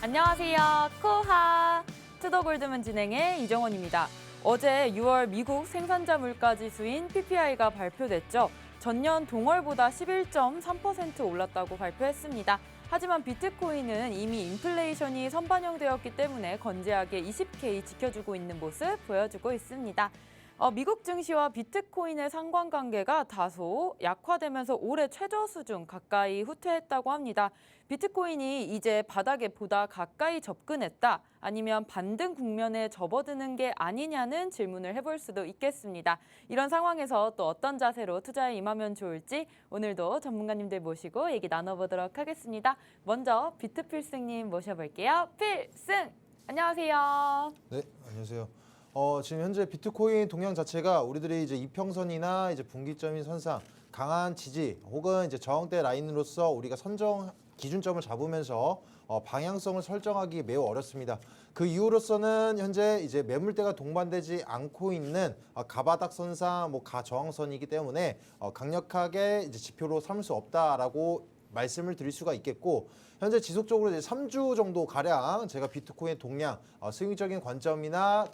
안녕하세요. 코하 투더골드문 진행의 이정원입니다. 어제 6월 미국 생산자 물가 지수인 PPI가 발표됐죠. 전년 동월보다 11.3% 올랐다고 발표했습니다. 하지만 비트코인은 이미 인플레이션이 선반영되었기 때문에 건재하게 20K 지켜주고 있는 모습 보여주고 있습니다. 미국 증시와 비트코인의 상관관계가 다소 약화되면서 올해 최저 수준 가까이 후퇴했다고 합니다. 비트코인이 이제 바닥에 보다 가까이 접근했다, 아니면 반등 국면에 접어드는 게 아니냐는 질문을 해볼 수도 있겠습니다. 이런 상황에서 또 어떤 자세로 투자에 임하면 좋을지 오늘도 전문가님들 모시고 얘기 나눠보도록 하겠습니다. 먼저 비트필승님 모셔볼게요. 필승! 안녕하세요. 네, 안녕하세요. 지금 현재 비트코인 동향 자체가 우리들이 이제 이평선이나 이제 분기점인 선상 강한 지지 혹은 이제 저항대 라인으로서 우리가 선정 기준점을 잡으면서 방향성을 설정하기 매우 어렵습니다. 그 이유로서는 현재 이제 매물대가 동반되지 않고 있는 가바닥 선상, 가저항선이기 때문에 강력하게 이제 지표로 삼을 수 없다라고 말씀을 드릴 수가 있겠고, 현재 지속적으로 이제 3주 정도 가량 제가 비트코인 동향, 수익적인 관점이나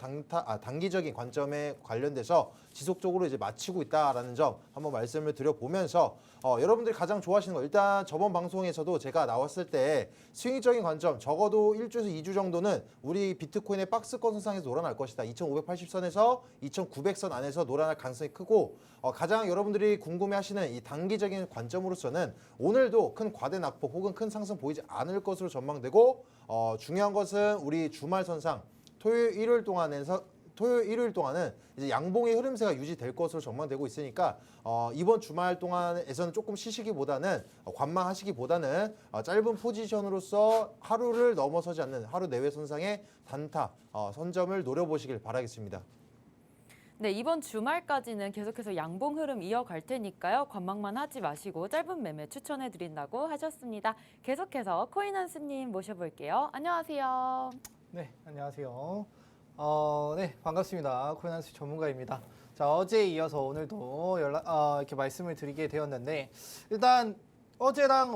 단기적인 관점에 관련돼서 지속적으로 이제 마치고 있다라는 점 한번 말씀을 드려보면서 여러분들이 가장 좋아하시는 거, 일단 저번 방송에서도 제가 나왔을 때 수익적인 관점 적어도 1주에서 2주 정도는 우리 비트코인의 박스권 선상에서 놀아날 것이다. 2580선에서 2900선 안에서 놀아날 가능성이 크고, 가장 여러분들이 궁금해하시는 이 단기적인 관점으로서는 오늘도 큰 과대 낙폭 혹은 큰 상승 보이지 않을 것으로 전망되고, 중요한 것은 우리 주말 선상 토요일 일요일 동안은 이제 양봉의 흐름세가 유지될 것으로 전망되고 있으니까 이번 주말 동안에서는 조금 쉬시기보다는 관망하시기보다는 짧은 포지션으로서 하루를 넘어서지 않는 하루 내외 선상의 단타 선점을 노려보시길 바라겠습니다. 네, 이번 주말까지는 계속해서 양봉 흐름 이어갈 테니까요. 관망만 하지 마시고 짧은 매매 추천해드린다고 하셨습니다. 계속해서 코인한스님 모셔볼게요. 안녕하세요. 네, 안녕하세요. 네, 반갑습니다. 코인한스 전문가입니다. 자, 어제에 이어서 오늘도 이렇게 말씀을 드리게 되었는데, 일단 어제랑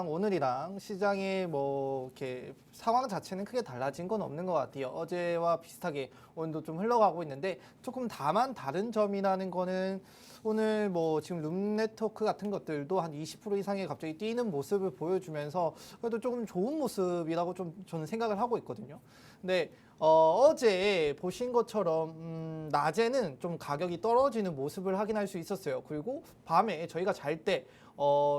오늘이랑 시장의 이렇게 상황 자체는 크게 달라진 건 없는 것 같아요. 어제와 비슷하게 오늘도 좀 흘러가고 있는데, 조금 다만 다른 점이라는 거는 오늘 지금 룸 네트워크 같은 것들도 한 20% 이상의 갑자기 뛰는 모습을 보여주면서 그래도 조금 좋은 모습이라고 좀 저는 생각을 하고 있거든요. 근데 어제 보신 것처럼 낮에는 좀 가격이 떨어지는 모습을 확인할 수 있었어요. 그리고 밤에 저희가 잘 때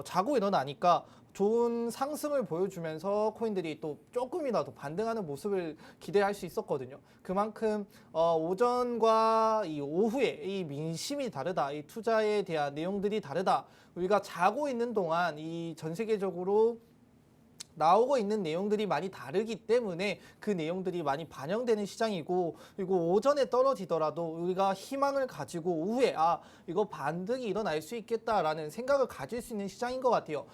자고 일어나니까 좋은 상승을 보여주면서 코인들이 또 조금이라도 반등하는 모습을 기대할 수 있었거든요. 그만큼 오전과 이 오후에 이 민심이 다르다, 이 투자에 대한 내용들이 다르다. 우리가 자고 있는 동안 이 전 세계적으로 나오고 있는 내용들이 많이 다르기 때문에 그 내용들이 많이 반영되는 시장이고, 그리고 오전에 떨어지더라도 우리가 희망을 가지고 오후에 이거 반등이 일어날 수 있겠다라는 생각을 가질 수 있는 시장인 것 같아요.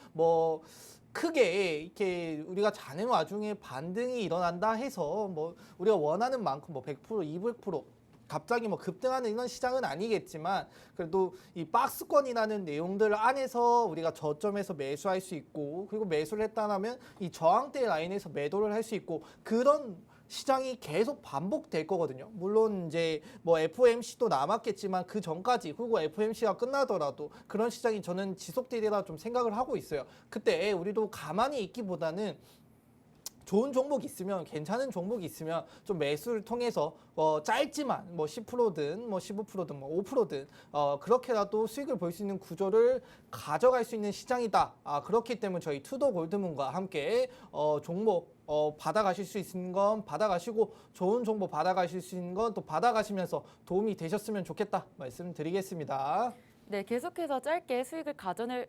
크게 이렇게 우리가 자는 와중에 반등이 일어난다 해서 우리가 원하는 만큼 100%, 200% 갑자기 급등하는 이런 시장은 아니겠지만, 그래도 이 박스권이라는 내용들 안에서 우리가 저점에서 매수할 수 있고, 그리고 매수를 했다면 이 저항대 라인에서 매도를 할 수 있고, 그런 시장이 계속 반복될 거거든요. 물론 이제 FOMC도 남았겠지만 그 전까지, 그리고 FOMC가 끝나더라도 그런 시장이 저는 지속되리라 좀 생각을 하고 있어요. 그때 우리도 가만히 있기보다는 좋은 종목이 있으면, 괜찮은 종목이 있으면 좀 매수를 통해서 짧지만 10%든 15%든 5%든 그렇게라도 수익을 볼 수 있는 구조를 가져갈 수 있는 시장이다. 그렇기 때문에 저희 투더 골드문과 함께 종목 받아가실 수 있는 건 받아가시고, 좋은 정보 받아가실 수 있는 건 또 받아가시면서 도움이 되셨으면 좋겠다 말씀드리겠습니다. 네, 계속해서 짧게 수익을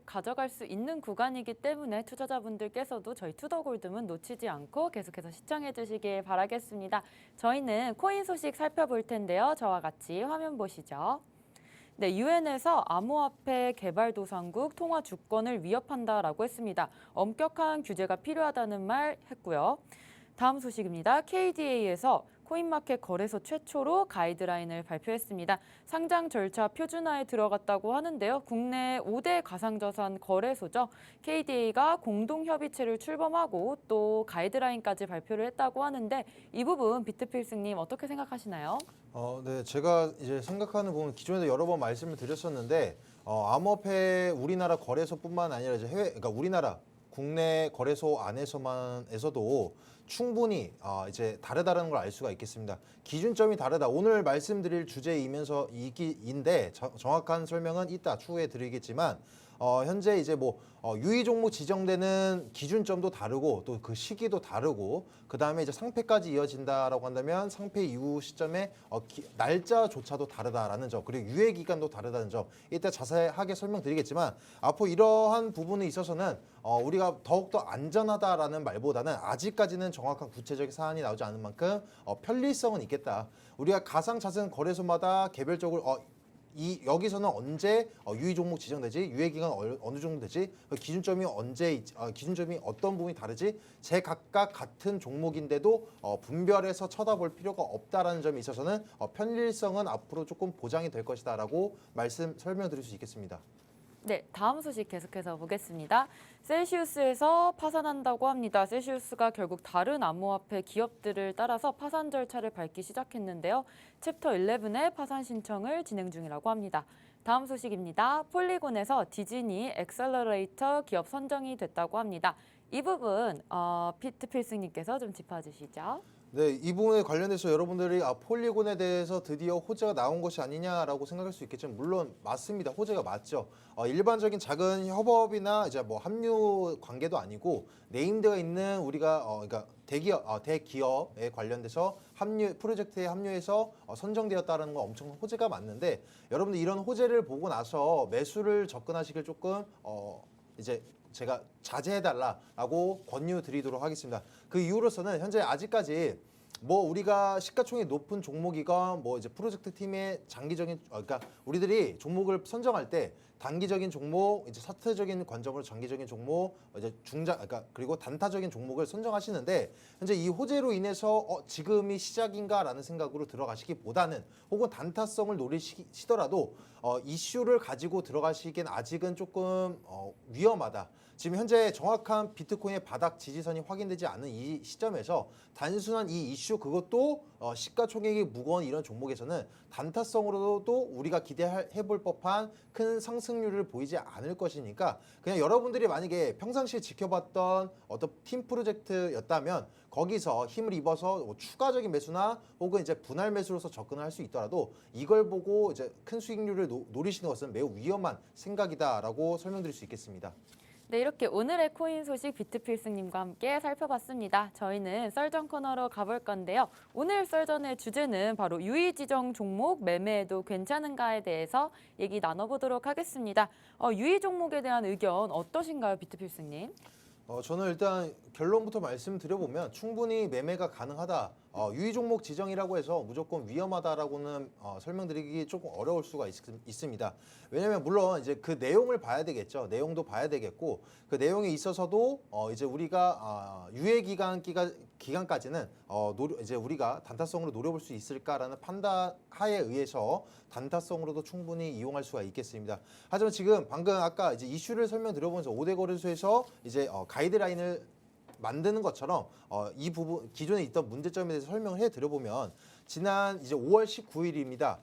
가져갈 수 있는 구간이기 때문에 투자자분들께서도 저희 투더골드문 놓치지 않고 계속해서 시청해 주시길 바라겠습니다. 저희는 코인 소식 살펴볼 텐데요. 저와 같이 화면 보시죠. 네, 유엔에서 암호화폐 개발도상국 통화 주권을 위협한다라고 했습니다. 엄격한 규제가 필요하다는 말 했고요. 다음 소식입니다. KDA에서 코인마켓 거래소 최초로 가이드라인을 발표했습니다. 상장 절차 표준화에 들어갔다고 하는데요. 국내 5대 가상자산 거래소죠. KDA가 공동협의체를 출범하고 또 가이드라인까지 발표를 했다고 하는데 이 부분 비트필승님 어떻게 생각하시나요? 네, 제가 이제 생각하는 부분 기존에도 여러 번 말씀을 드렸었는데 암호화폐 우리나라 거래소뿐만 아니라 이제 그러니까 우리나라 국내 거래소 안에서도 충분히 이제 다르다는 걸 알 수가 있겠습니다. 기준점이 다르다. 오늘 말씀드릴 주제이면서 이기인데 정확한 설명은 이따 추후에 드리겠지만 현재 이제 유의 종목 지정되는 기준점도 다르고 또 그 시기도 다르고 그 다음에 이제 상패까지 이어진다라고 한다면 상패 이후 시점에 날짜조차도 다르다라는 점 그리고 유예 기간도 다르다는 점 이따 자세하게 설명드리겠지만 앞으로 이러한 부분에 있어서는 우리가 더욱더 안전하다라는 말보다는 아직까지는 정확한 구체적인 사안이 나오지 않은 만큼 편리성은 있겠다. 우리가 가상자산 거래소마다 개별적으로 여기서는 언제 유의 종목 지정되지? 유예 기간 어느 정도 되지? 기준점이 기준점이 어떤 부분이 다르지? 제각각 같은 종목인데도 분별해서 쳐다볼 필요가 없다라는 점에 있어서는 편리성은 앞으로 조금 보장이 될 것이다라고 설명드릴 수 있겠습니다. 네, 다음 소식 계속해서 보겠습니다. 셀시우스에서 파산한다고 합니다. 셀시우스가 결국 다른 암호화폐 기업들을 따라서 파산 절차를 밟기 시작했는데요. 챕터 11의 파산 신청을 진행 중이라고 합니다. 다음 소식입니다. 폴리곤에서 디즈니 엑셀러레이터 기업 선정이 됐다고 합니다. 이 부분 피트필승님께서 좀 짚어주시죠. 네, 이 부분에 관련해서 여러분들이 폴리곤에 대해서 드디어 호재가 나온 것이 아니냐라고 생각할 수 있겠지만 물론 맞습니다. 호재가 맞죠. 일반적인 작은 협업이나 이제 합류 관계도 아니고 네임드가 있는 우리가 그러니까 대기업에 관련돼서 프로젝트에 합류해서 선정되었다는 건 엄청 호재가 맞는데 여러분들 이런 호재를 보고 나서 매수를 접근하시길 조금 이제 제가 자제해달라고 권유드리도록 하겠습니다. 그 이유로서는 현재 아직까지 우리가 시가총액이 높은 종목이건 이제 프로젝트 팀의 장기적인 그러니까 우리들이 종목을 선정할 때 단기적인 종목, 이제 차트적인 관점으로 장기적인 종목, 이제 그러니까 그리고 단타적인 종목을 선정하시는데 현재 이 호재로 인해서 지금이 시작인가라는 생각으로 들어가시기보다는 혹은 단타성을 노리시더라도 이슈를 가지고 들어가시기엔 아직은 조금 위험하다. 지금 현재 정확한 비트코인의 바닥 지지선이 확인되지 않은 이 시점에서 단순한 이 이슈 그것도 시가총액이 무거운 이런 종목에서는 단타성으로도 우리가 기대해볼 법한 큰 상승률을 보이지 않을 것이니까 그냥 여러분들이 만약에 평상시에 지켜봤던 어떤 팀 프로젝트였다면 거기서 힘을 입어서 추가적인 매수나 혹은 이제 분할 매수로서 접근을 할 수 있더라도 이걸 보고 이제 큰 수익률을 노리시는 것은 매우 위험한 생각이다라고 설명드릴 수 있겠습니다. 네, 이렇게 오늘의 코인 소식 비트필승님과 함께 살펴봤습니다. 저희는 썰전 코너로 가볼 건데요. 오늘 썰전의 주제는 바로 유의 지정 종목 매매해도 괜찮은가에 대해서 얘기 나눠보도록 하겠습니다. 유의 종목에 대한 의견 어떠신가요, 비트필승님? 저는 일단 결론부터 말씀드려보면 충분히 매매가 가능하다. 유의 종목 지정이라고 해서 무조건 위험하다라고는 설명드리기 조금 어려울 수가 있습니다. 왜냐하면 물론 이제 그 내용을 봐야 되겠죠. 내용도 봐야 되겠고 그 내용에 있어서도 이제 우리가 유예 기간까지는 이제 우리가 단타성으로 노려볼 수 있을까라는 판단 하에 의해서 단타성으로도 충분히 이용할 수가 있겠습니다. 하지만 지금 방금 아까 이제 이슈를 설명드려보면서 5대 거래소에서 이제 가이드라인을 만드는 것처럼 이 부분 기존에 있던 문제점에 대해서 설명을 해드려보면 지난 이제 5월 19일입니다.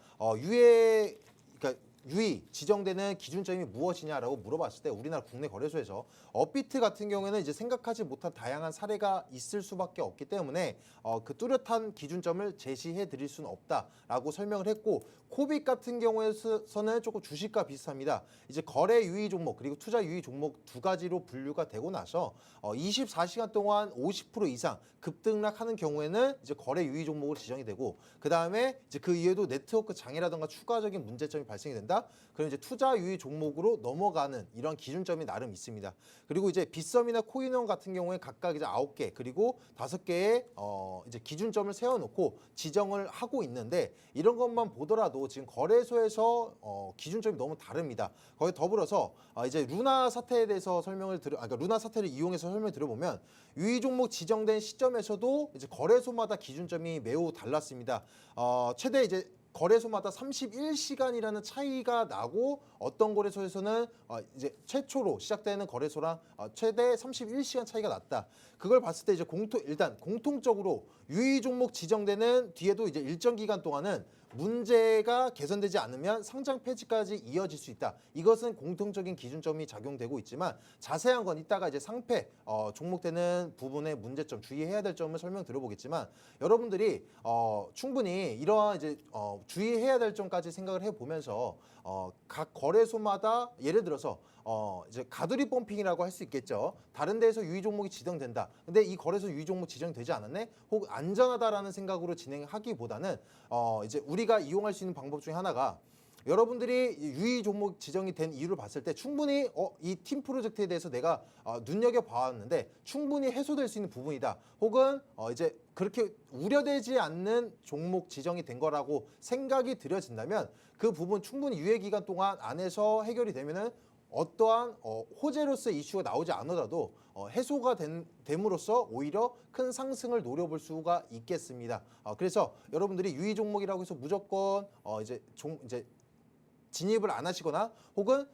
유의 지정되는 기준점이 무엇이냐라고 물어봤을 때 우리나라 국내 거래소에서 업비트 같은 경우에는 이제 생각하지 못한 다양한 사례가 있을 수밖에 없기 때문에 그 뚜렷한 기준점을 제시해 드릴 수는 없다라고 설명을 했고 코빗 같은 경우에서는 조금 주식과 비슷합니다. 이제 거래 유의 종목 그리고 투자 유의 종목 두 가지로 분류가 되고 나서 24시간 동안 50% 이상 급등락하는 경우에는 이제 거래 유의 종목으로 지정이 되고 그 다음에 이제 그 이후에도 네트워크 장애라든가 추가적인 문제점이 발생이 된다. 된다. 그럼 이제 투자 유의 종목으로 넘어가는 이런 기준점이 나름 있습니다. 그리고 이제 빗썸이나 코인원 같은 경우에 각각 이제 9개 그리고 5개의 이제 기준점을 세워놓고 지정을 하고 있는데 이런 것만 보더라도 지금 거래소에서 기준점이 너무 다릅니다. 거기에 더불어서 이제 루나 사태에 대해서 그러니까 루나 사태를 이용해서 설명을 드려보면 유의 종목 지정된 시점에서도 이제 거래소마다 기준점이 매우 달랐습니다. 최대 이제 거래소마다 31시간이라는 차이가 나고 어떤 거래소에서는 이제 최초로 시작되는 거래소랑 최대 31시간 차이가 났다. 그걸 봤을 때 이제 일단 공통적으로 유의 종목 지정되는 뒤에도 이제 일정 기간 동안은 문제가 개선되지 않으면 상장 폐지까지 이어질 수 있다. 이것은 공통적인 기준점이 작용되고 있지만 자세한 건 이따가 이제 상패 종목되는 부분의 문제점 주의해야 될 점을 설명드려보겠지만 여러분들이 충분히 이러한 이제 주의해야 될 점까지 생각을 해보면서 각 거래소마다 예를 들어서 이제 가두리 펌핑이라고 할 수 있겠죠. 다른 데에서 유의 종목이 지정된다. 근데 이 거래소 유의 종목 지정되지 않았네? 혹 안전하다라는 생각으로 진행하기보다는 이제 우리가 이용할 수 있는 방법 중에 하나가 여러분들이 유의 종목 지정이 된 이유를 봤을 때 충분히 이 팀 프로젝트에 대해서 내가 눈여겨 봐왔는데 충분히 해소될 수 있는 부분이다. 혹은 이제 그렇게 우려되지 않는 종목 지정이 된 거라고 생각이 들여진다면 그 부분 충분히 유예 기간 동안 안에서 해결이 되면은 어떠한 호재로서의 이슈가 나오지 않더라도 해소가 됨으로써 오히려 큰 상승을 노려볼 수가 있겠습니다. 그래서 여러분들이 유의 종목이라고 해서 무조건 이제 진입을 안 하시거나 혹은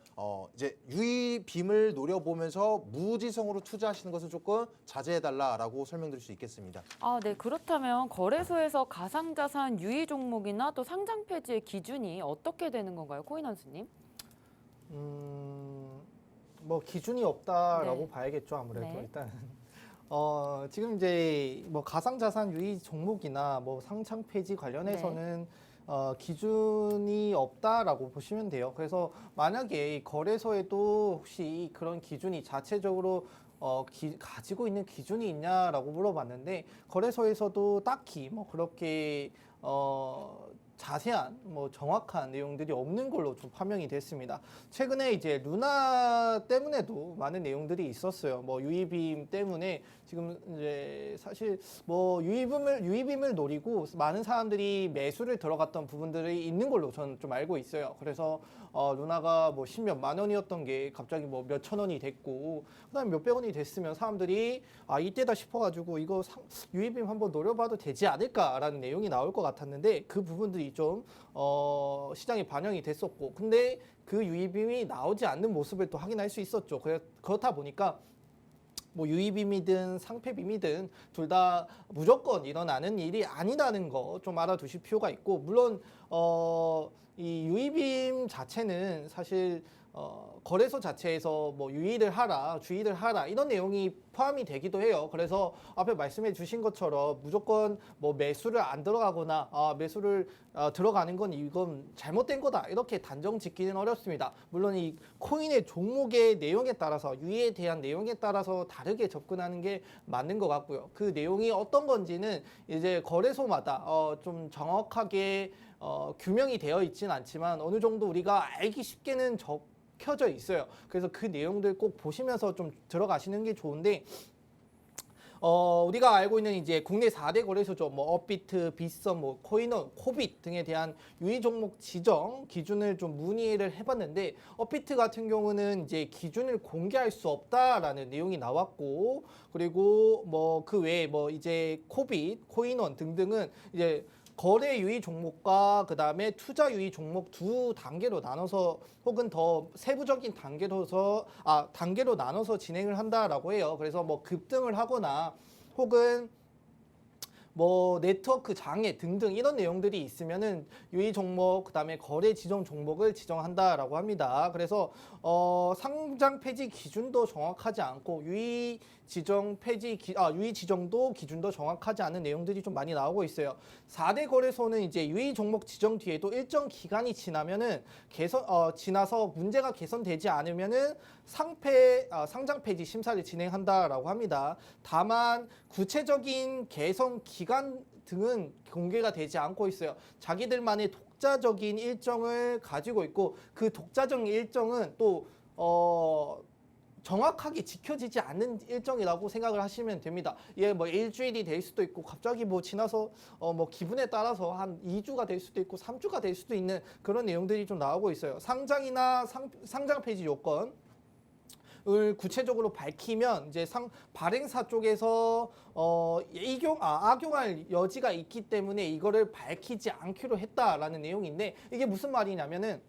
이제 유의빔을 노려보면서 무지성으로 투자하시는 것을 조금 자제해달라라고 설명드릴 수 있겠습니다. 네. 그렇다면 거래소에서 가상자산 유의 종목이나 또 상장 폐지의 기준이 어떻게 되는 건가요, 코인원수님? 뭐 기준이 없다라고 네. 봐야겠죠. 아무래도 네. 일단 지금 이제 뭐 가상자산 유의 종목이나 뭐 상장 폐지 관련해서는 기준이 없다라고 보시면 돼요. 그래서 만약에 이 거래소에도 혹시 그런 기준이 자체적으로 가지고 있는 기준이 있냐라고 물어봤는데 거래소에서도 딱히 뭐 그렇게 자세한 뭐 정확한 내용들이 없는 걸로 좀 파명이 됐습니다. 최근에 이제 루나 때문에도 많은 내용들이 있었어요. 뭐 유의빔 때문에 지금 이제 사실 뭐 유의빔을 노리고 많은 사람들이 매수를 들어갔던 부분들이 있는 걸로 저는 좀 알고 있어요. 그래서 루나가 뭐 10몇만 원이었던 게 갑자기 뭐 몇천 원이 됐고 그다음에 몇백 원이 됐으면 사람들이 이때다 싶어가지고 이거 유의빔 한번 노려봐도 되지 않을까라는 내용이 나올 것 같았는데 그 부분들이 좀 시장에 반영이 됐었고 근데 그 유의빔이 나오지 않는 모습을 또 확인할 수 있었죠. 그렇다 보니까 뭐 유의빔이든 상폐빔이든 둘 다 무조건 일어나는 일이 아니라는 거 좀 알아두실 필요가 있고 물론 이 유의빔 자체는 사실 거래소 자체에서 뭐 유의를 하라, 주의를 하라 이런 내용이 포함이 되기도 해요. 그래서 앞에 말씀해 주신 것처럼 무조건 뭐 매수를 안 들어가거나 매수를 들어가는 건 이건 잘못된 거다 이렇게 단정 짓기는 어렵습니다. 물론 이 코인의 종목의 내용에 따라서 유의에 대한 내용에 따라서 다르게 접근하는 게 맞는 것 같고요. 그 내용이 어떤 건지는 이제 거래소마다 좀 정확하게 규명이 되어 있지는 않지만 어느 정도 우리가 알기 쉽게는 켜져 있어요. 그래서 그 내용들 꼭 보시면서 좀 들어가시는 게 좋은데 우리가 알고 있는 이제 국내 4대 거래소죠. 뭐 업비트, 빗썸, 뭐 코인원, 코빗 등에 대한 유의 종목 지정 기준을 좀 문의를 해봤는데 업비트 같은 경우는 이제 기준을 공개할 수 없다라는 내용이 나왔고 그리고 뭐 그 외에 뭐 이제 코빗, 코인원 등등은 이제 거래 유의 종목과 그 다음에 투자 유의 종목 두 단계로 나눠서 혹은 더 세부적인 단계로 나눠서 진행을 한다라고 해요. 그래서 뭐 급등을 하거나 혹은 뭐 네트워크 장애 등등 이런 내용들이 있으면은 유의 종목 그다음에 거래 지정 종목을 지정한다라고 합니다. 그래서 상장 폐지 기준도 정확하지 않고 유의 지정도 기준도 정확하지 않은 내용들이 좀 많이 나오고 있어요. 4대 거래소는 이제 유의 종목 지정 뒤에도 일정 기간이 지나면은 지나서 문제가 개선되지 않으면은 상장 폐지 심사를 진행한다라고 합니다. 다만 구체적인 개선 기간 등은 공개가 되지 않고 있어요. 자기들만의 독자적인 일정을 가지고 있고 그 독자적인 일정은 또 정확하게 지켜지지 않는 일정이라고 생각을 하시면 됩니다. 예, 뭐 일주일이 될 수도 있고 갑자기 뭐 지나서 뭐 기분에 따라서 한 2주가 될 수도 있고 3주가 될 수도 있는 그런 내용들이 좀 나오고 있어요. 상장이나 상장 폐지 요건 을 구체적으로 밝히면 이제 발행사 쪽에서 악용할 여지가 있기 때문에 이거를 밝히지 않기로 했다라는 내용인데 이게 무슨 말이냐면은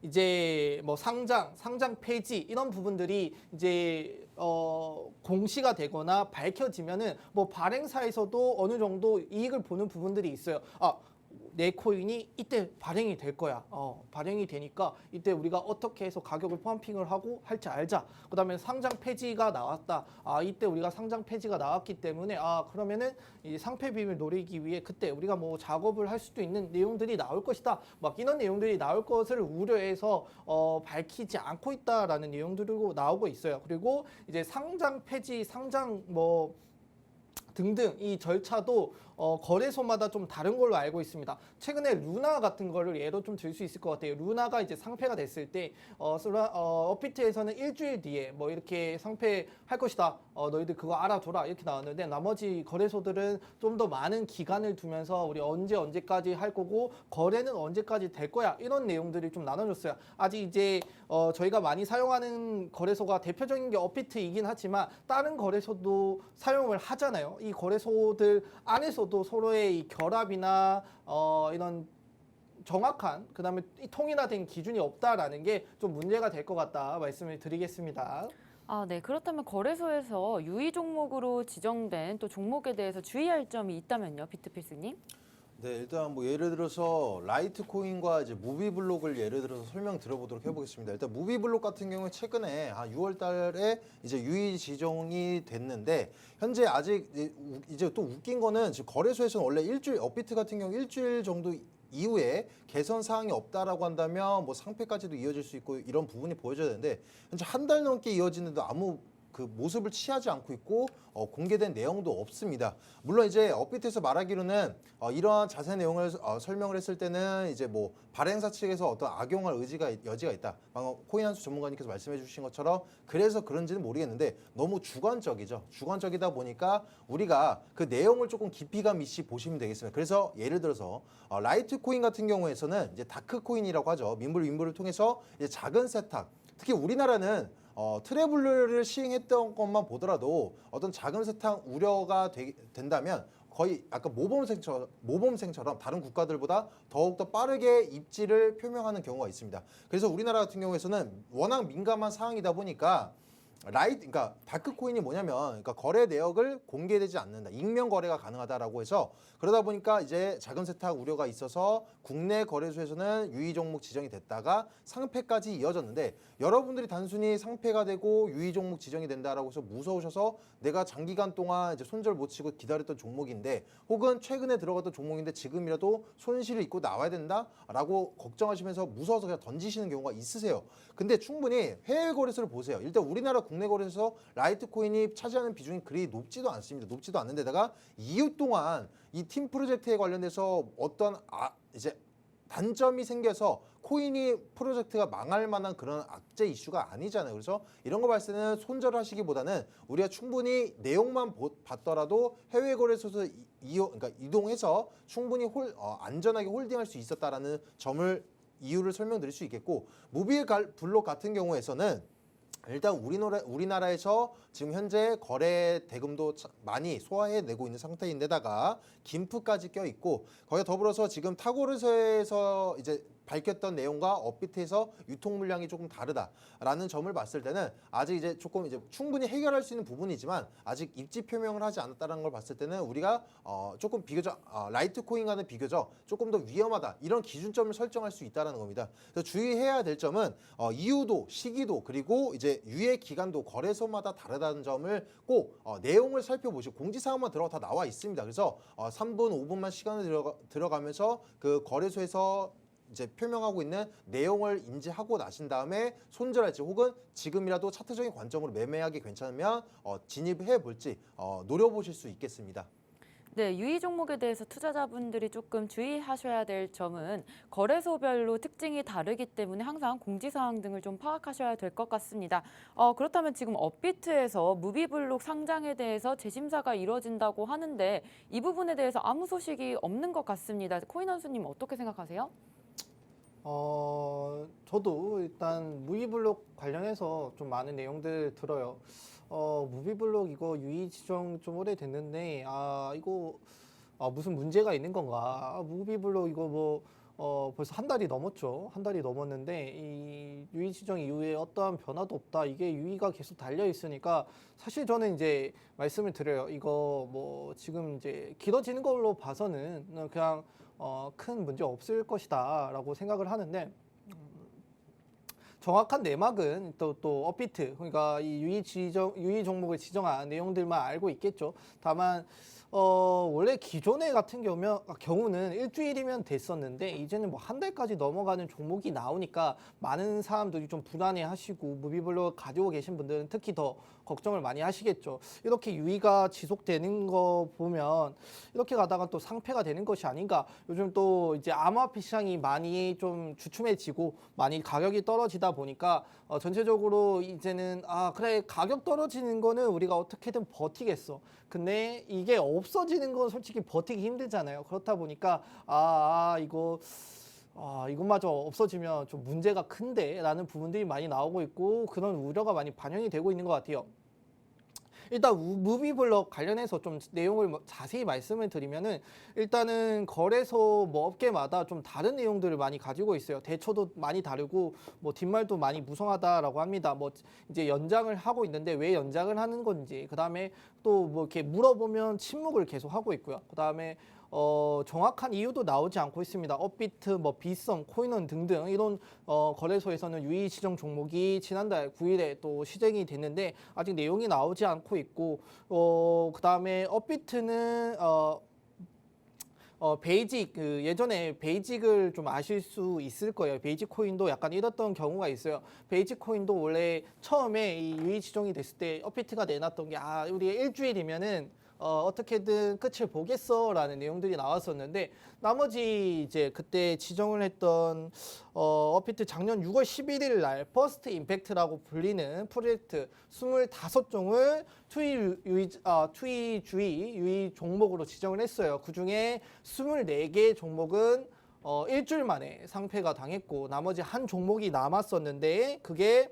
이제 뭐 상장 폐지 이런 부분들이 이제 공시가 되거나 밝혀지면은 뭐 발행사에서도 어느 정도 이익을 보는 부분들이 있어요. 내 코인이 이때 발행이 될 거야. 발행이 되니까 이때 우리가 어떻게 해서 가격을 펌핑을 하고 할지 알자. 그다음에 상장 폐지가 나왔다. 이때 우리가 상장 폐지가 나왔기 때문에 그러면은 이 상폐 비밀 노리기 위해 그때 우리가 뭐 작업을 할 수도 있는 내용들이 나올 것이다. 막 이런 내용들이 나올 것을 우려해서 밝히지 않고 있다라는 내용들이 나오고 있어요. 그리고 이제 상장 폐지, 상장 뭐 등등 이 절차도 거래소마다 좀 다른 걸로 알고 있습니다. 최근에 루나 같은 거를 예로 좀 들 수 있을 것 같아요. 루나가 이제 상폐가 됐을 때 업비트에서는 일주일 뒤에 뭐 이렇게 상폐할 것이다. 너희들 그거 알아둬라 이렇게 나왔는데 나머지 거래소들은 좀 더 많은 기간을 두면서 우리 언제까지 할 거고 거래는 언제까지 될 거야 이런 내용들이 좀 나눠졌어요. 아직 이제 저희가 많이 사용하는 거래소가 대표적인 게 업비트이긴 하지만 다른 거래소도 사용을 하잖아요. 이 거래소들 안에서도 서로의 이 결합이나 이런 정확한 그다음에 통일화된 기준이 없다라는 게 좀 문제가 될 것 같다 말씀을 드리겠습니다. 네. 그렇다면 거래소에서 유의 종목으로 지정된 또 종목에 대해서 주의할 점이 있다면요, 비트필스님? 네, 일단 뭐 예를 들어서 라이트코인과 이제 무비블록을 예를 들어서 설명 들어보도록 해보겠습니다. 일단 무비블록 같은 경우에 최근에 6월달에 이제 유의 지정이 됐는데 현재 아직 이제 또 웃긴 거는 지금 거래소에서는 원래 일주일 업비트 같은 경우 일주일 정도 이후에 개선 사항이 없다라고 한다면 뭐 상폐까지도 이어질 수 있고 이런 부분이 보여져야 되는데 현재 한 달 넘게 이어지는데도 아무 그 모습을 취하지 않고 있고 공개된 내용도 없습니다. 물론 이제 업비트에서 말하기로는 이러한 자세한 내용을 설명을 했을 때는 이제 뭐 발행사 측에서 어떤 악용할 여지가 있다. 방금 코인한수 전문가님께서 말씀해 주신 것처럼 그래서 그런지는 모르겠는데 너무 주관적이죠. 주관적이다 보니까 우리가 그 내용을 조금 깊이감 있이 보시면 되겠습니다. 그래서 예를 들어서 라이트코인 같은 경우에서는 이제 다크코인이라고 하죠. 민물 윈물을 통해서 이제 작은 세탁, 특히 우리나라는 트래블러를 시행했던 것만 보더라도 어떤 작은 세탁 우려가 된다면 거의 아까 모범생처럼 다른 국가들보다 더욱더 빠르게 입지를 표명하는 경우가 있습니다. 그래서 우리나라 같은 경우에서는 워낙 민감한 사항이다 보니까 그러니까 다크코인이 뭐냐면, 그러니까 거래 내역을 공개되지 않는다, 익명 거래가 가능하다라고 해서 그러다 보니까 이제 자금 세탁 우려가 있어서 국내 거래소에서는 유의 종목 지정이 됐다가 상폐까지 이어졌는데 여러분들이 단순히 상폐가 되고 유의 종목 지정이 된다라고 해서 무서우셔서 내가 장기간 동안 이제 손절 못 치고 기다렸던 종목인데 혹은 최근에 들어갔던 종목인데 지금이라도 손실을 입고 나와야 된다라고 걱정하시면서 무서워서 그냥 던지시는 경우가 있으세요. 근데 충분히 해외 거래소를 보세요. 일단 우리나라 국내 거래소에서 라이트코인이 차지하는 비중이 그리 높지도 않습니다. 높지도 않는데다가 이후 동안 이 팀 프로젝트에 관련돼서 어떤 이제 단점이 생겨서 코인이 프로젝트가 망할 만한 그런 악재 이슈가 아니잖아요. 그래서 이런 거 봤을 때는 손절하시기보다는 우리가 충분히 내용만 봤더라도 해외 거래소에서 그러니까 이동해서 충분히 안전하게 홀딩할 수 있었다라는 점을 이유를 설명드릴 수 있겠고, 무비블록 같은 경우에서는 일단 우리나라에서 지금 현재 거래 대금도 많이 소화해내고 있는 상태인데다가 김프까지 껴있고 거기에 더불어서 지금 타고르서에서 이제 밝혔던 내용과 업비트에서 유통 물량이 조금 다르다라는 점을 봤을 때는 아직 이제 조금 이제 충분히 해결할 수 있는 부분이지만 아직 입지 표명을 하지 않았다는 걸 봤을 때는 우리가 조금 비교적 라이트코인과는 비교적 조금 더 위험하다 이런 기준점을 설정할 수 있다는 겁니다. 그래서 주의해야 될 점은 이유도 시기도 그리고 이제 유예 기간도 거래소마다 다르다는 점을 꼭 내용을 살펴보시고 공지사항만 들어가 다 나와 있습니다. 그래서 3분 5분만 시간을 들어가면서 그 거래소에서 이제 표명하고 있는 내용을 인지하고 나신 다음에 손절할지 혹은 지금이라도 차트적인 관점으로 매매하기 괜찮으면 진입해 볼지 노려보실 수 있겠습니다. 네, 유의 종목에 대해서 투자자분들이 조금 주의하셔야 될 점은 거래소별로 특징이 다르기 때문에 항상 공지사항 등을 좀 파악하셔야 될 것 같습니다. 그렇다면 지금 업비트에서 무비블록 상장에 대해서 재심사가 이루어진다고 하는데 이 부분에 대해서 아무 소식이 없는 것 같습니다. 코인원수님 어떻게 생각하세요? 저도 일단 무비블록 관련해서 좀 많은 내용들 들어요. 무비블록 이거 유의 지정 좀 오래됐는데 이거 무슨 문제가 있는 건가? 무비블록 이거 벌써 한 달이 넘었죠. 한 달이 넘었는데 이 유의 지정 이후에 어떠한 변화도 없다. 이게 유의가 계속 달려 있으니까 사실 저는 이제 말씀을 드려요. 이거 지금 이제 길어지는 걸로 봐서는 그냥 큰 문제 없을 것이다라고 생각을 하는데. 정확한 내막은 또 업비트, 그러니까 이 유의 종목을 지정한 내용들만 알고 있겠죠. 다만 원래 기존에 같은 경우는 일주일이면 됐었는데 이제는 한 달까지 넘어가는 종목이 나오니까 많은 사람들이 좀 불안해하시고 무비블록 가지고 계신 분들은 특히 더 걱정을 많이 하시겠죠. 이렇게 유의가 지속되는 거 보면 이렇게 가다가 또 상폐가 되는 것이 아닌가. 요즘 또 이제 암호화폐 시장이 많이 좀 주춤해지고 많이 가격이 떨어지다 보니까 전체적으로 이제는 그래 가격 떨어지는 거는 우리가 어떻게든 버티겠어. 근데 이게 없어지는 건 솔직히 버티기 힘들잖아요. 그렇다 보니까 이것마저 없어지면 좀 문제가 큰데 라는 부분들이 많이 나오고 있고 그런 우려가 많이 반영이 되고 있는 것 같아요. 일단 무비블록 관련해서 좀 내용을 자세히 말씀을 드리면은 일단은 거래소 업계마다 좀 다른 내용들을 많이 가지고 있어요. 대처도 많이 다르고 뒷말도 많이 무성하다라고 합니다. 이제 연장을 하고 있는데 왜 연장을 하는 건지, 그다음에 또 이렇게 물어보면 침묵을 계속 하고 있고요. 그다음에 정확한 이유도 나오지 않고 있습니다. 업비트, 비썸, 코인원 등등 이런 거래소에서는 유의 지정 종목이 지난달 9일에 또 시정이 됐는데 아직 내용이 나오지 않고 있고 그다음에 업비트는 베이직 예전에 베이직을 좀 아실 수 있을 거예요. 베이직 코인도 약간 이랬던 경우가 있어요. 베이직 코인도 원래 처음에 이 유의 지정이 됐을 때 업비트가 내놨던 게 우리 일주일이면은 어떻게든 끝을 보겠어라는 내용들이 나왔었는데 나머지 이제 그때 지정을 했던 업비트 작년 6월 11일 날 퍼스트 임팩트라고 불리는 프로젝트 25종을 투의 유의 종목으로 지정을 했어요. 그중에 24개 종목은 일주일 만에 상폐가 당했고 나머지 한 종목이 남았었는데 그게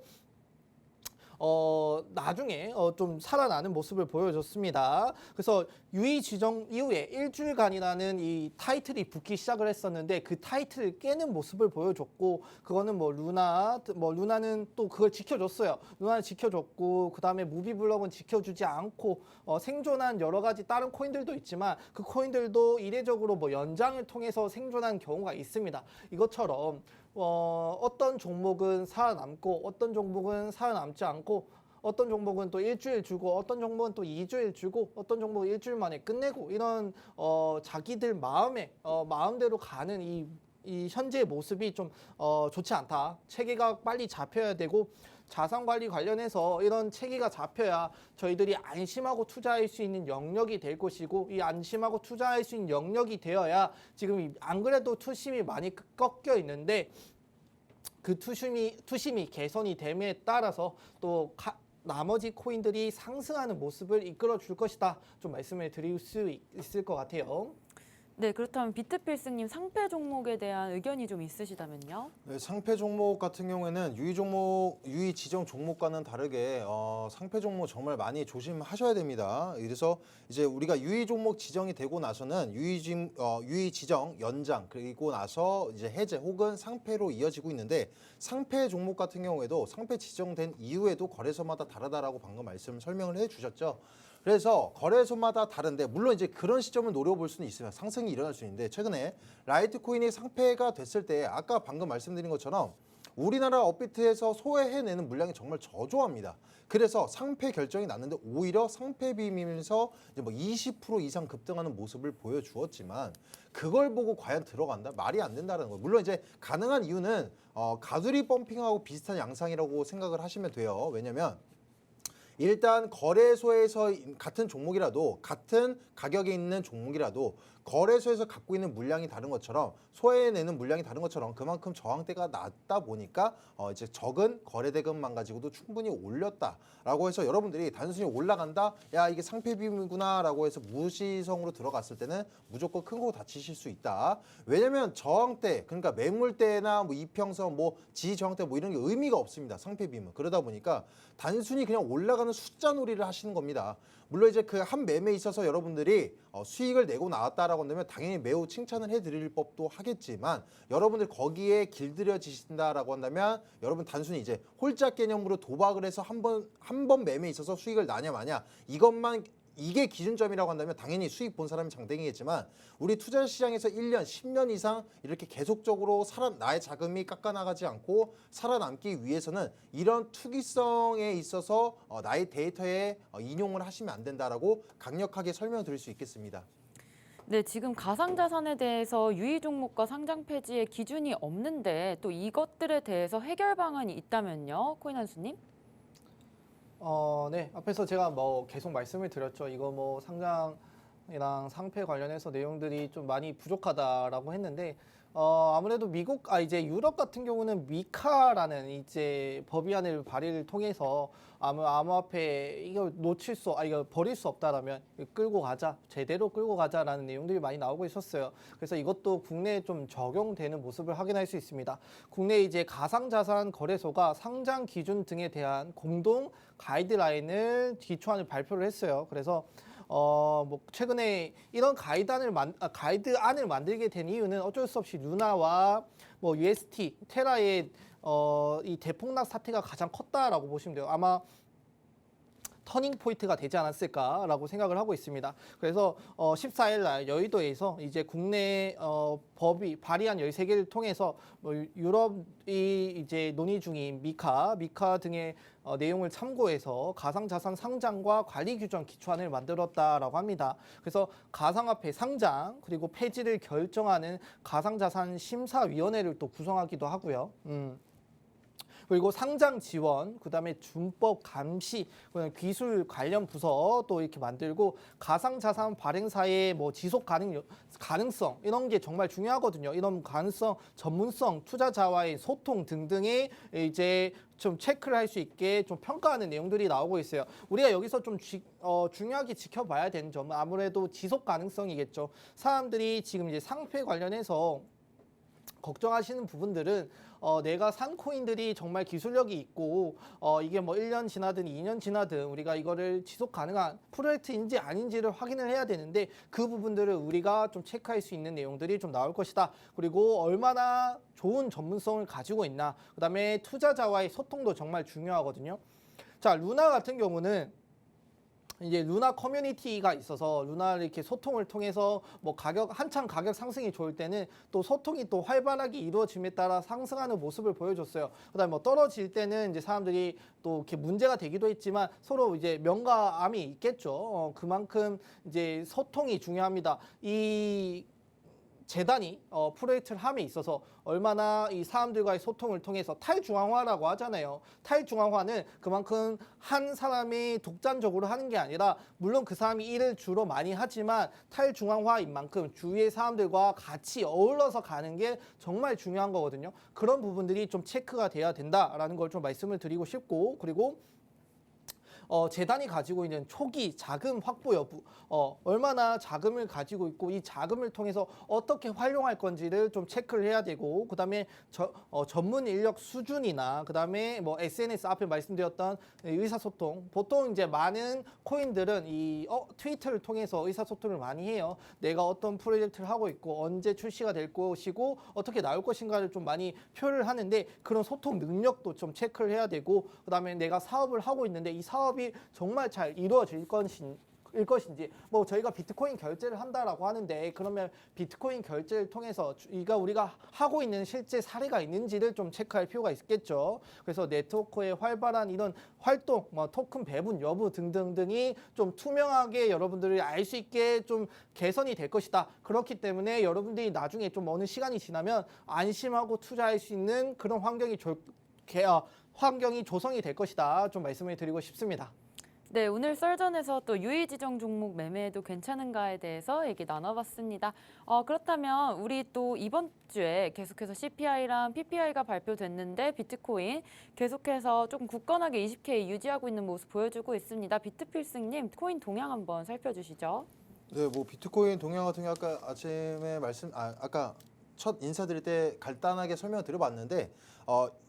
나중에 좀 살아나는 모습을 보여줬습니다. 그래서 유의 지정 이후에 일주일간이라는 이 타이틀이 붙기 시작을 했었는데 그 타이틀을 깨는 모습을 보여줬고 그거는 루나는 또 그걸 지켜줬어요. 루나는 지켜줬고 그 다음에 무비블럭은 지켜주지 않고 생존한 여러 가지 다른 코인들도 있지만 그 코인들도 이례적으로 연장을 통해서 생존한 경우가 있습니다. 이것처럼 어떤 종목은 살아남고 어떤 종목은 살아남지 않고 어떤 종목은 또 일주일 주고 어떤 종목은 또 2주일 주고 어떤 종목은 일주일 만에 끝내고 이런 자기들 마음대로 가는 이 현재의 모습이 좀 좋지 않다. 체계가 빨리 잡혀야 되고 자산 관리 관련해서 이런 체계가 잡혀야 저희들이 안심하고 투자할 수 있는 영역이 될 것이고 이 안심하고 투자할 수 있는 영역이 되어야 지금 안 그래도 투심이 많이 꺾여 있는데 그 투심이 개선이 됨에 따라서 또 나머지 코인들이 상승하는 모습을 이끌어 줄 것이다. 좀 말씀을 드릴 수 있을 것 같아요. 네, 그렇다면 비트필승님 상폐 종목에 대한 의견이 좀 있으시다면요? 네, 상폐 종목 같은 경우에는 유의 지정 종목과는 다르게 상폐 종목 정말 많이 조심하셔야 됩니다. 그래서 이제 우리가 유의 종목 지정이 되고 나서는 유의 지정 연장 그리고 나서 이제 해제 혹은 상폐로 이어지고 있는데 상폐 종목 같은 경우에도 상폐 지정된 이후에도 거래소마다 다르다라고 방금 설명을 해주셨죠. 그래서 거래소마다 다른데 물론 이제 그런 시점을 노려볼 수는 있어요. 상승이 일어날 수 있는데 최근에 라이트코인이 상폐가 됐을 때 아까 방금 말씀드린 것처럼 우리나라 업비트에서 소외해내는 물량이 정말 저조합니다. 그래서 상폐 결정이 났는데 오히려 상폐 비밀에서 이제 20% 이상 급등하는 모습을 보여주었지만 그걸 보고 과연 들어간다? 말이 안 된다는 거예요. 물론 이제 가능한 이유는 가두리 펌핑하고 비슷한 양상이라고 생각을 하시면 돼요. 왜냐면 일단 거래소에서 같은 종목이라도 같은 가격에 있는 종목이라도 거래소에서 갖고 있는 물량이 다른 것처럼 소외내는 물량이 다른 것처럼 그만큼 저항대가 낮다 보니까 이제 적은 거래 대금만 가지고도 충분히 올렸다라고 해서 여러분들이 단순히 올라간다, 야 이게 상패 비율이구나라고 해서 무시성으로 들어갔을 때는 무조건 큰 거 다치실 수 있다. 왜냐면 저항대, 그러니까 매물대나 뭐 이평선, 뭐 지지 저항대 뭐 이런 게 의미가 없습니다. 상패 비율. 그러다 보니까 단순히 그냥 올라가는 숫자 놀이를 하시는 겁니다. 물론 이제 그 한 매매에 있어서 여러분들이 수익을 내고 나왔다라고 한다면 당연히 매우 칭찬을 해드릴 법도 하겠지만 여러분들 거기에 길들여지신다라고 한다면 여러분 단순히 이제 홀짝 개념으로 도박을 해서 한 번 매매에 있어서 수익을 나냐 마냐 이것만 이게 기준점이라고 한다면 당연히 수익 본 사람이 장땡이겠지만 우리 투자 시장에서 1년, 10년 이상 이렇게 계속적으로 나의 자금이 깎아나가지 않고 살아남기 위해서는 이런 투기성에 있어서 나의 데이터에 인용을 하시면 안 된다라고 강력하게 설명드릴 수 있겠습니다. 네, 지금 가상자산에 대해서 유의 종목과 상장 폐지의 기준이 없는데 또 이것들에 대해서 해결 방안이 있다면요, 코인한수님? 네. 앞에서 제가 뭐 계속 말씀을 드렸죠. 이거 뭐 상장이랑 상패 관련해서 내용들이 좀 많이 부족하다라고 했는데, 아무래도 이제 유럽 같은 경우는 미카라는 이제 법위안을 발의를 통해서 암호화폐 이거 이거 버릴 수 없다라면 끌고 가자, 제대로 끌고 가자라는 내용들이 많이 나오고 있었어요. 그래서 이것도 국내에 좀 적용되는 모습을 확인할 수 있습니다. 국내 이제 가상자산 거래소가 상장 기준 등에 대한 공동 가이드라인을 기초안을 발표를 했어요. 그래서 뭐 최근에 이런 가이드안을 만들게 된 이유는 어쩔 수 없이 루나와 뭐 UST, 테라의 이 대폭락 사태가 가장 컸다라고 보시면 돼요. 아마 터닝 포인트가 되지 않았을까라고 생각을 하고 있습니다. 그래서 14일 날 여의도에서 이제 국내 법이 발의안 13개를 통해서 뭐 유럽이 이제 논의 중인 미카 등의 내용을 참고해서 가상자산 상장과 관리 규정 기초안을 만들었다라고 합니다. 그래서 가상화폐 상장 그리고 폐지를 결정하는 가상자산 심사위원회를 또 구성하기도 하고요. 그리고 상장 지원, 그다음에 준법 감시, 기술 관련 부서 또 이렇게 만들고 가상자산 발행사의 뭐 지속 가능성 이런 게 정말 중요하거든요. 이런 가능성, 전문성, 투자자와의 소통 등등의 이제 좀 체크를 할 수 있게 좀 평가하는 내용들이 나오고 있어요. 우리가 여기서 좀 중요하게 지켜봐야 되는 점은 아무래도 지속 가능성이겠죠. 사람들이 지금 이제 상패 관련해서 걱정하시는 부분들은 내가 산 코인들이 정말 기술력이 있고 이게 뭐 1년 지나든 2년 지나든 우리가 이거를 지속 가능한 프로젝트인지 아닌지를 확인을 해야 되는데 그 부분들을 우리가 좀 체크할 수 있는 내용들이 좀 나올 것이다. 그리고 얼마나 좋은 전문성을 가지고 있나. 그다음에 투자자와의 소통도 정말 중요하거든요. 자, 루나 같은 경우는 이제 루나 커뮤니티가 있어서 루나를 이렇게 소통을 통해서 뭐 한창 가격 상승이 좋을 때는 또 소통이 또 활발하게 이루어짐에 따라 상승하는 모습을 보여줬어요. 그다음에 뭐 떨어질 때는 이제 사람들이 또 이렇게 문제가 되기도 했지만 서로 이제 명가함이 있겠죠. 그만큼 이제 소통이 중요합니다. 이 재단이 프로젝트를 함에 있어서 얼마나 이 사람들과의 소통을 통해서 탈중앙화라고 하잖아요. 탈중앙화는 그만큼 한 사람이 독단적으로 하는 게 아니라 물론 그 사람이 일을 주로 많이 하지만 탈중앙화인 만큼 주위의 사람들과 같이 어울러서 가는 게 정말 중요한 거거든요. 그런 부분들이 좀 체크가 돼야 된다라는 걸 좀 말씀을 드리고 싶고, 그리고 재단이 가지고 있는 초기 자금 확보 여부, 얼마나 자금을 가지고 있고 이 자금을 통해서 어떻게 활용할 건지를 좀 체크를 해야 되고, 그다음에 전문 인력 수준이나 그다음에 뭐 SNS 앞에 말씀드렸던 의사소통, 보통 이제 많은 코인들은 이 트위터를 통해서 의사소통을 많이 해요. 내가 어떤 프로젝트를 하고 있고 언제 출시가 될 것이고 어떻게 나올 것인가를 좀 많이 표를 하는데 그런 소통 능력도 좀 체크를 해야 되고, 그다음에 내가 사업을 하고 있는데 이 사업이 정말 잘 이루어질 것인지, 뭐 저희가 비트코인 결제를 한다라고 하는데 그러면 비트코인 결제를 통해서 우리가 하고 있는 실제 사례가 있는지를 좀 체크할 필요가 있겠죠. 그래서 네트워크의 활발한 이런 활동, 뭐 토큰 배분 여부 등등등이 좀 투명하게 여러분들이 알 수 있게 좀 개선이 될 것이다. 그렇기 때문에 여러분들이 나중에 좀 어느 시간이 지나면 안심하고 투자할 수 있는 그런 환경이 조성이 될 것이다. 좀 말씀을 드리고 싶습니다. 네, 오늘 썰전에서 또 유의지정 종목 매매해도 괜찮은가에 대해서 얘기 나눠봤습니다. 그렇다면 우리 또 이번 주에 계속해서 CPI랑 PPI가 발표됐는데 비트코인 계속해서 조금 굳건하게 20K 유지하고 있는 모습 보여주고 있습니다. 비트필승님, 코인 동향 한번 살펴주시죠. 네, 뭐 비트코인 동향 같은 경우 아까 아침에 아까 첫 인사드릴 때 간단하게 설명을 드려봤는데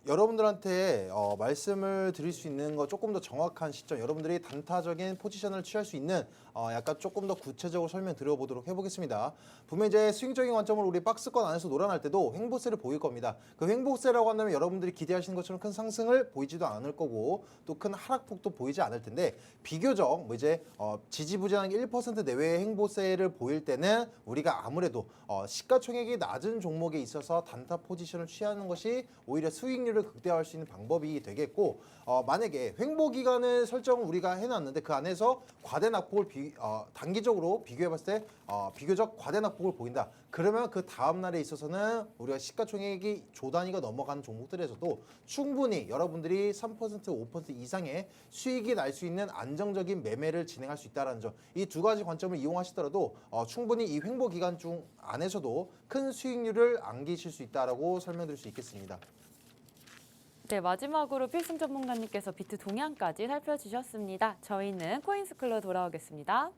여러분들한테 말씀을 드릴 수 있는 거 조금 더 정확한 시점, 여러분들이 단타적인 포지션을 취할 수 있는 약간 조금 더 구체적으로 설명 드려보도록 해보겠습니다. 분명 이제 스윙적인 관점으로 우리 박스권 안에서 놀아날 때도 횡보세를 보일 겁니다. 그 횡보세라고 한다면 여러분들이 기대하시는 것처럼 큰 상승을 보이지도 않을 거고 또 큰 하락폭도 보이지 않을 텐데 비교적 뭐 이제 지지부진한 1% 내외의 횡보세를 보일 때는 우리가 아무래도 시가총액이 낮은 종목에 있어서 단타 포지션을 취하는 것이 오히려 수익률을 극대화할 수 있는 방법이 되겠고 만약에 횡보 기간을 설정을 우리가 해놨는데 그 안에서 과대 낙폭을 단기적으로 비교해봤을 때 비교적 과대 낙폭을 보인다. 그러면 그 다음 날에 있어서는 우리가 시가총액이 조 단위가 넘어가는 종목들에서도 충분히 여러분들이 3% 5% 이상의 수익이 날 수 있는 안정적인 매매를 진행할 수 있다는 점, 이 두 가지 관점을 이용하시더라도 충분히 이 횡보 기간 중 안에서도 큰 수익률을 안기실 수 있다라고 설명드릴 수 있겠습니다. 네, 마지막으로 필승 전문가님께서 비트 동향까지 살펴주셨습니다. 저희는 코인스쿨로 돌아오겠습니다.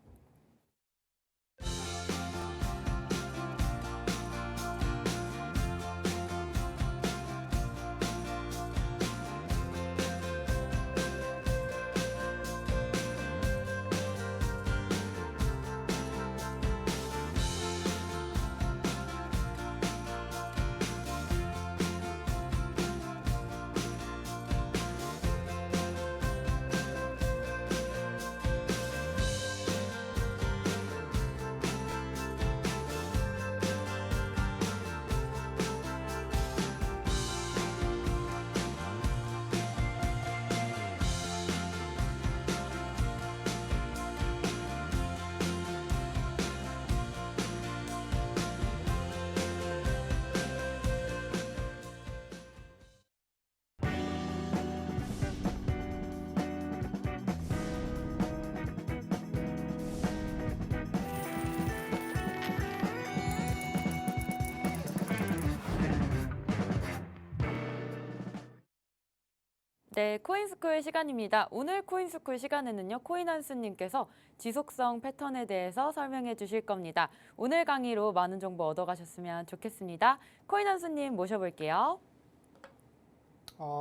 네, 코인스쿨 시간입니다. 오늘 코인스쿨 시간에는요, 코인한수님께서 지속성 패턴에 대해서 설명해 주실 겁니다. 오늘 강의로 많은 정보 얻어가셨으면 좋겠습니다. 코인한수님 모셔볼게요.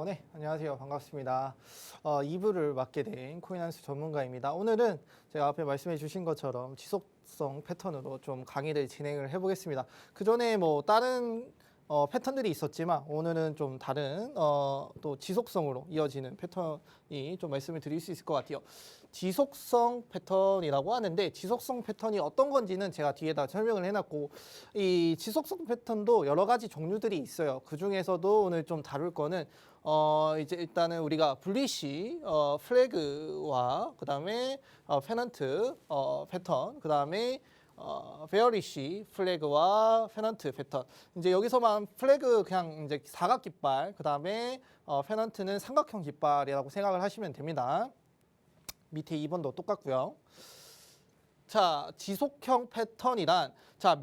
네, 안녕하세요. 반갑습니다. 2부를 맡게 된 코인한수 전문가입니다. 오늘은 제가 앞에 말씀해 주신 것처럼 지속성 패턴으로 좀 강의를 진행을 해보겠습니다. 그 전에 뭐 다른 패턴들이 있었지만 오늘은 좀 다른 또 지속성으로 이어지는 패턴이 좀 말씀을 드릴 수 있을 것 같아요. 지속성 패턴이라고 하는데 지속성 패턴이 어떤 건지는 제가 뒤에다 설명을 해놨고 이 지속성 패턴도 여러 가지 종류들이 있어요. 그 중에서도 오늘 좀 다룰 거는 이제 일단은 우리가 불리시 플래그와 그다음에 페넌트 패턴 그다음에 베어리시 플래그와 페넌트 패턴. 이제 여기서만 플래그 그냥 이제 사각 깃발, 그 다음에 페넌트는 삼각형 깃발이라고 생각을 하시면 됩니다. 밑에 2번도 똑같고요. 자, 지속형 패턴이란 자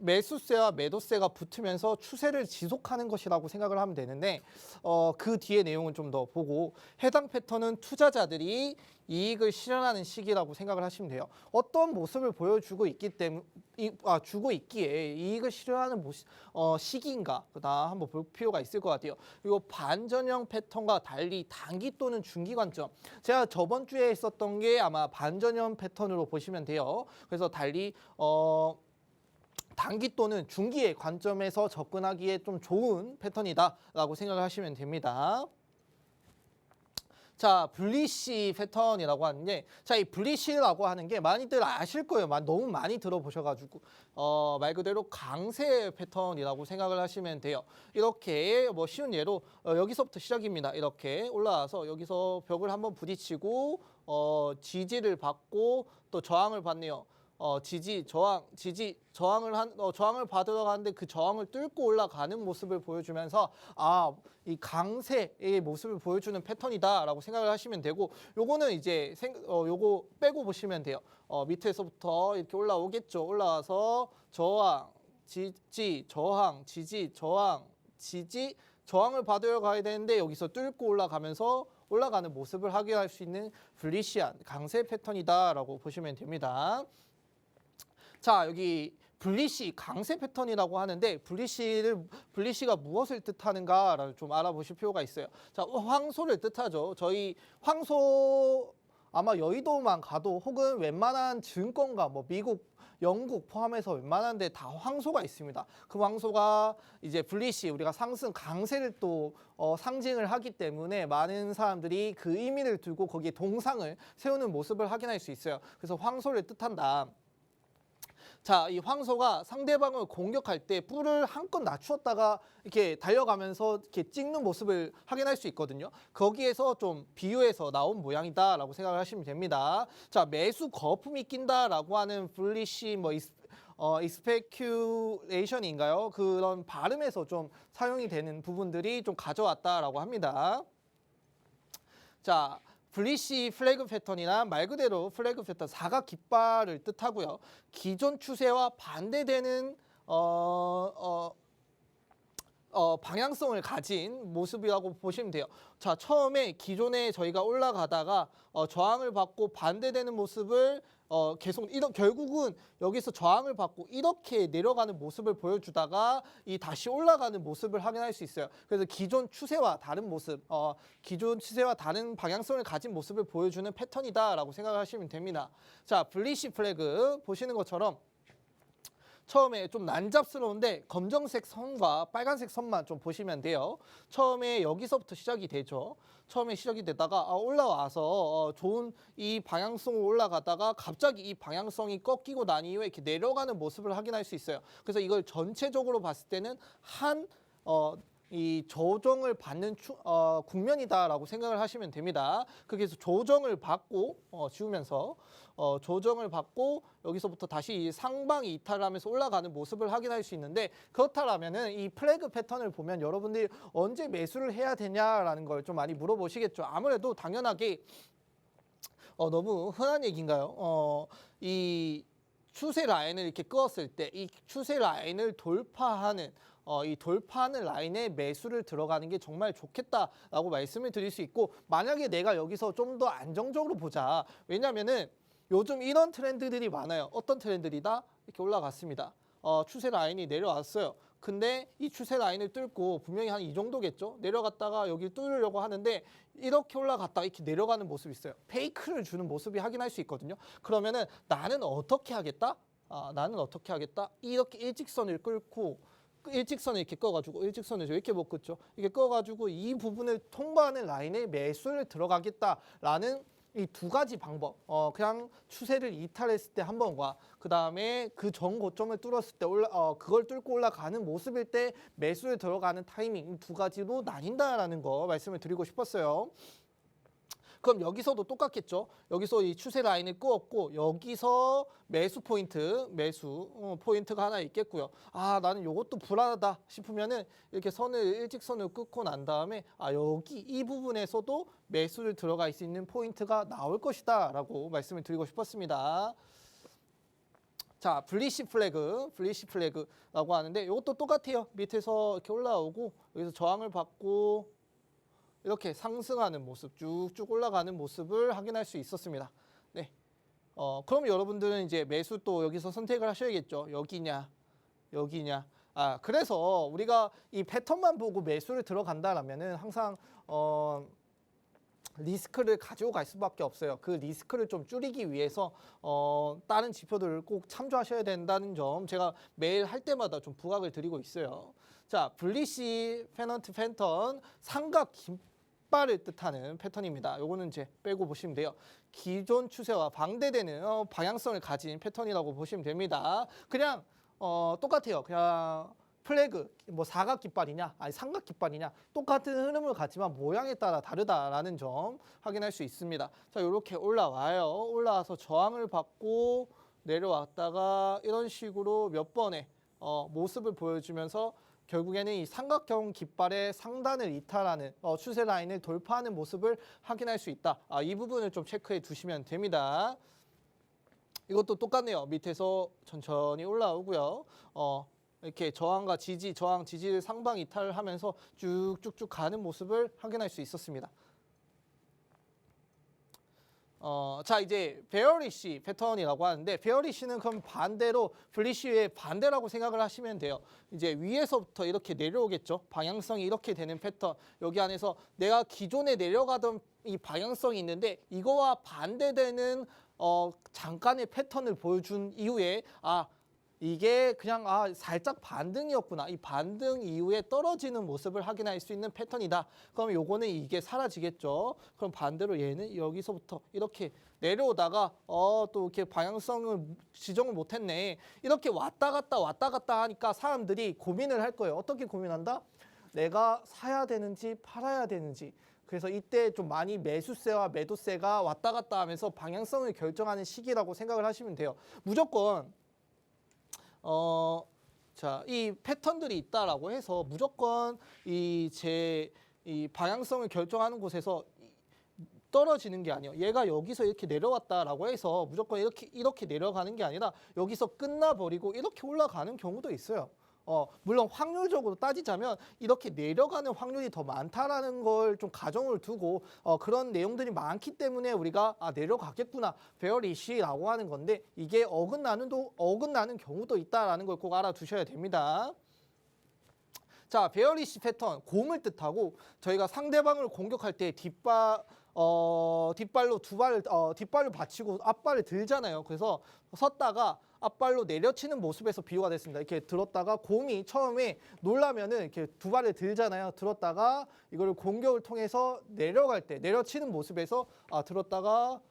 매수세와 매도세가 붙으면서 추세를 지속하는 것이라고 생각을 하면 되는데 그 뒤에 내용은 좀 더 보고 해당 패턴은 투자자들이 이익을 실현하는 시기라고 생각을 하시면 돼요. 어떤 모습을 보여주고 있기 때문에 주고 있기에 이익을 실현하는 시기인가 그다음 한번 볼 필요가 있을 것 같아요. 그리고 반전형 패턴과 달리 단기 또는 중기 관점. 제가 저번 주에 했었던 게 아마 반전형 패턴으로 보시면 돼요. 그래서 달리 단기 또는 중기의 관점에서 접근하기에 좀 좋은 패턴이다라고 생각을 하시면 됩니다. 자, 불리시 패턴이라고 하는데, 자, 이 불리시라고 하는 게 많이들 아실 거예요. 너무 많이 들어보셔가지고 말 그대로 강세 패턴이라고 생각을 하시면 돼요. 이렇게 뭐 쉬운 예로 여기서부터 시작입니다. 이렇게 올라와서 여기서 벽을 한번 부딪히고 지지를 받고 또 저항을 받네요. 지지, 저항을 받으러 가는데 그 저항을 뚫고 올라가는 모습을 보여주면서 이 강세의 모습을 보여주는 패턴이다라고 생각을 하시면 되고 요거는 이제 요거 빼고 보시면 돼요. 밑에서부터 이렇게 올라오겠죠. 올라와서 저항, 지지, 저항, 지지, 저항, 지지, 저항을 받으러 가야 되는데 여기서 뚫고 올라가면서 올라가는 모습을 확인할 수 있는 불리시한 강세 패턴이다라고 보시면 됩니다. 자, 여기 불리시 강세 패턴이라고 하는데 불리시가 무엇을 뜻하는가를 좀 알아보실 필요가 있어요. 자, 황소를 뜻하죠. 저희 황소 아마 여의도만 가도 혹은 웬만한 증권가 뭐 미국, 영국 포함해서 웬만한 데 다 황소가 있습니다. 그 황소가 이제 불리시 우리가 상승 강세를 또 상징을 하기 때문에 많은 사람들이 그 의미를 두고 거기에 동상을 세우는 모습을 확인할 수 있어요. 그래서 황소를 뜻한다. 자, 이 황소가 상대방을 공격할 때 뿔을 한껏 낮추었다가 이렇게 달려가면서 이렇게 찍는 모습을 확인할 수 있거든요. 거기에서 좀 비유해서 나온 모양이다라고 생각을 하시면 됩니다. 자, 매수 거품이 낀다라고 하는 불리시 익스페큐레이션인가요? 그런 발음에서 좀 사용이 되는 부분들이 좀 가져왔다라고 합니다. 자, 불리시 플래그 패턴이나 말 그대로 플래그 패턴 사각 깃발을 뜻하고요. 기존 추세와 반대되는 방향성을 가진 모습이라고 보시면 돼요. 자, 처음에 기존에 저희가 올라가다가 저항을 받고 반대되는 모습을 계속 결국은 여기서 저항을 받고 이렇게 내려가는 모습을 보여주다가 이 다시 올라가는 모습을 확인할 수 있어요. 그래서 기존 추세와 다른 모습, 기존 추세와 다른 방향성을 가진 모습을 보여주는 패턴이다라고 생각하시면 됩니다. 자, 불리시 플래그 보시는 것처럼 처음에 좀 난잡스러운데 검정색 선과 빨간색 선만 좀 보시면 돼요. 처음에 여기서부터 시작이 되죠. 처음에 시작이 되다가 올라와서 좋은 이 방향성으로 올라가다가 갑자기 이 방향성이 꺾이고 난 이후에 이렇게 내려가는 모습을 확인할 수 있어요. 그래서 이걸 전체적으로 봤을 때는 이 조정을 받는 국면이다라고 생각을 하시면 됩니다. 그래서 조정을 받고 지우면서 조정을 받고 여기서부터 다시 상방이 이탈하면서 올라가는 모습을 확인할 수 있는데 그렇다면은 이 플래그 패턴을 보면 여러분들이 언제 매수를 해야 되냐라는 걸 좀 많이 물어보시겠죠. 아무래도 당연하게 너무 흔한 얘기인가요? 이 추세 라인을 이렇게 끄었을 때 이 추세 라인을 돌파하는 이 돌파하는 라인에 매수를 들어가는 게 정말 좋겠다라고 말씀을 드릴 수 있고 만약에 내가 여기서 좀 더 안정적으로 보자. 왜냐면은 요즘 이런 트렌드들이 많아요. 어떤 트렌드들이다? 이렇게 올라갔습니다. 추세 라인이 내려왔어요. 근데 이 추세 라인을 뚫고 분명히 한 이 정도겠죠? 내려갔다가 여기 뚫으려고 하는데 이렇게 올라갔다가 이렇게 내려가는 모습이 있어요. 페이크를 주는 모습이 확인할 수 있거든요. 그러면은 나는 어떻게 하겠다? 나는 어떻게 하겠다? 이렇게 일직선을 끌고 일직선을 이렇게 꺼가지고 일직선을 이렇게 못 긋죠. 이렇게 꺼가지고 이 부분을 통과하는 라인에 매수를 들어가겠다라는 이 두 가지 방법, 그냥 추세를 이탈했을 때 한 번과 그 다음에 그 전 고점을 뚫었을 때 그걸 뚫고 올라가는 모습일 때 매수를 들어가는 타이밍 이 두 가지로 나뉜다라는 거 말씀을 드리고 싶었어요. 그럼 여기서도 똑같겠죠. 여기서 이 추세 라인을 끄었고 여기서 매수 포인트, 포인트가 하나 있겠고요. 나는 이것도 불안하다 싶으면은 이렇게 일직선을 끊고 난 다음에 여기 이 부분에서도 매수를 들어갈 수 있는 포인트가 나올 것이다라고 말씀을 드리고 싶었습니다. 자, 불리시 플래그라고 하는데 이것도 똑같아요. 밑에서 이렇게 올라오고 여기서 저항을 받고 이렇게 상승하는 모습, 쭉쭉 올라가는 모습을 확인할 수 있었습니다. 네. 그럼 여러분들은 이제 매수 또 여기서 선택을 하셔야겠죠. 여기냐. 그래서 우리가 이 패턴만 보고 매수를 들어간다라면은 항상 리스크를 가지고 갈 수밖에 없어요. 그 리스크를 좀 줄이기 위해서 다른 지표들을 꼭 참조하셔야 된다는 점 제가 매일 할 때마다 좀 부각을 드리고 있어요. 자, 불리시 페넌트 패턴 삼각 깃발을 뜻하는 패턴입니다. 요거는 이제 빼고 보시면 돼요. 기존 추세와 반대되는 방향성을 가진 패턴이라고 보시면 됩니다. 그냥 똑같아요. 그냥 플래그 뭐 사각 깃발이냐 아니 삼각 깃발이냐 똑같은 흐름을 갖지만 모양에 따라 다르다라는 점 확인할 수 있습니다. 자, 이렇게 올라와요. 올라와서 저항을 받고 내려왔다가 이런 식으로 몇 번의 모습을 보여주면서 결국에는 이 삼각형 깃발의 상단을 이탈하는 추세 라인을 돌파하는 모습을 확인할 수 있다. 이 부분을 좀 체크해 두시면 됩니다. 이것도 똑같네요. 밑에서 천천히 올라오고요. 이렇게 저항과 지지, 저항, 지지를 상방 이탈하면서 쭉쭉쭉 가는 모습을 확인할 수 있었습니다. 자, 이제 베어리시 패턴이라고 하는데, 베어리시는 그럼 반대로 블리시의 반대라고 생각을 하시면 돼요. 이제 위에서부터 이렇게 내려오겠죠. 방향성이 이렇게 되는 패턴. 여기 안에서 내가 기존에 내려가던 이 방향성이 있는데 이거와 반대되는 잠깐의 패턴을 보여준 이후에 이게 그냥 살짝 반등이었구나. 이 반등 이후에 떨어지는 모습을 확인할 수 있는 패턴이다. 그럼 요거는 이게 사라지겠죠. 그럼 반대로 얘는 여기서부터 이렇게 내려오다가 또 이렇게 방향성을 지정을 못했네. 이렇게 왔다 갔다 하니까 사람들이 고민을 할 거예요. 어떻게 고민한다? 내가 사야 되는지 팔아야 되는지. 그래서 이때 좀 많이 매수세와 매도세가 왔다 갔다 하면서 방향성을 결정하는 시기라고 생각을 하시면 돼요. 무조건 자, 이 패턴들이 있다라고 해서 무조건 이 방향성을 결정하는 곳에서 떨어지는 게 아니에요. 얘가 여기서 이렇게 내려왔다라고 해서 무조건 이렇게 내려가는 게 아니라 여기서 끝나버리고 이렇게 올라가는 경우도 있어요. 물론 확률적으로 따지자면 이렇게 내려가는 확률이 더 많다라는 걸 좀 가정을 두고 그런 내용들이 많기 때문에 우리가 내려가겠구나 베어리시라고 하는 건데, 이게 어긋나는 경우도 있다라는 걸 꼭 알아두셔야 됩니다. 자, 베어리시 패턴, 공을 뜻하고 저희가 상대방을 공격할 때 뒷발로 뒷발을 받치고 앞발을 들잖아요. 그래서 섰다가 앞발로 내려치는 모습에서 비유가 됐습니다. 이렇게 들었다가 곰이 처음에 놀라면은 이렇게 두 발을 들잖아요. 들었다가 이걸 공격을 통해서 내려갈 때 내려치는 모습에서 들었다가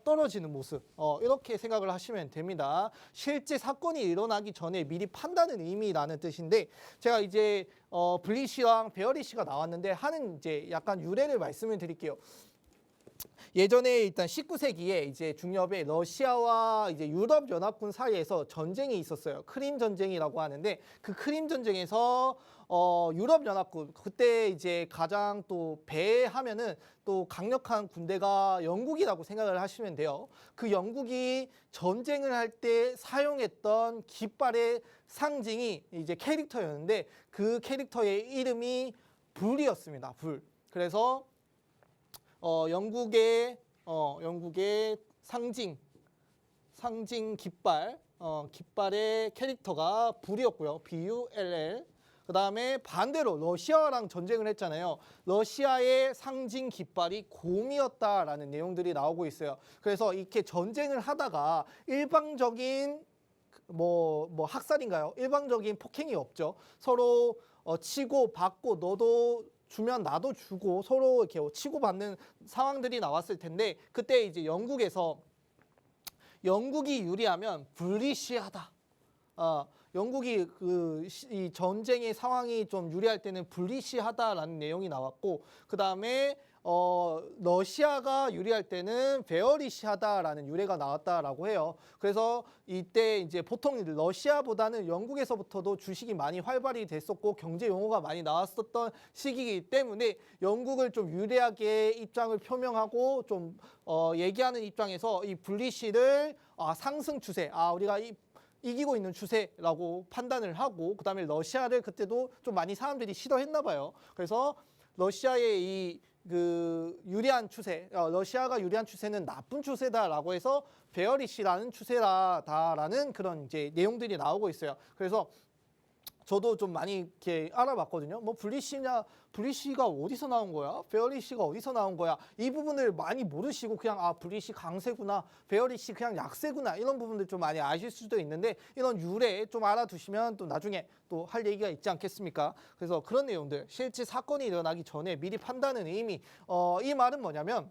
떨어지는 모습, 이렇게 생각을 하시면 됩니다. 실제 사건이 일어나기 전에 미리 판단은 의미라는 뜻인데, 제가 이제 블리시랑 베어리시가 나왔는데 하는 이제 약간 유래를 말씀을 드릴게요. 예전에 일단 19세기에 이제 중엽에 러시아와 이제 유럽 연합군 사이에서 전쟁이 있었어요. 크림 전쟁이라고 하는데, 그 크림 전쟁에서 유럽 연합군, 그때 이제 가장 또 배하면은 또 강력한 군대가 영국이라고 생각을 하시면 돼요. 그 영국이 전쟁을 할 때 사용했던 깃발의 상징이 이제 캐릭터였는데, 그 캐릭터의 이름이 불이었습니다. 불. 그래서 영국의 상징 깃발, 깃발의 캐릭터가 불이었고요. BULL. 그 다음에 반대로 러시아랑 전쟁을 했잖아요. 러시아의 상징 깃발이 곰이었다라는 내용들이 나오고 있어요. 그래서 이렇게 전쟁을 하다가 일방적인 학살인가요? 일방적인 폭행이 없죠. 서로 치고 받고 너도 주면 나도 주고 서로 이렇게 치고받는 상황들이 나왔을 텐데, 그때 이제 영국이 유리하면 불리시하다. 영국이 이 전쟁의 상황이 좀 유리할 때는 불리시하다라는 내용이 나왔고, 그 다음에 러시아가 유리할 때는 베어리시하다라는 유래가 나왔다라고 해요. 그래서 이때 이제 보통 러시아보다는 영국에서부터도 주식이 많이 활발히 됐었고 경제 용어가 많이 나왔었던 시기이기 때문에 영국을 좀 유리하게 입장을 표명하고 좀 얘기하는 입장에서 이 불리시를 상승 추세, 우리가 이기고 있는 추세라고 판단을 하고, 그 다음에 러시아를 그때도 좀 많이 사람들이 싫어했나 봐요. 그래서 러시아의 유리한 추세, 러시아가 유리한 추세는 나쁜 추세다라고 해서 베어리시라는 추세다라는 그런 이제 내용들이 나오고 있어요. 그래서 저도 좀 많이 이렇게 알아봤거든요. 블리시가 어디서 나온 거야? 베어리시가 어디서 나온 거야? 이 부분을 많이 모르시고 그냥 블리시 강세구나, 베어리시 그냥 약세구나, 이런 부분들 좀 많이 아실 수도 있는데, 이런 유래 좀 알아두시면 또 나중에 또 할 얘기가 있지 않겠습니까? 그래서 그런 내용들, 실제 사건이 일어나기 전에 미리 판단하는 의미, 이 말은 뭐냐면,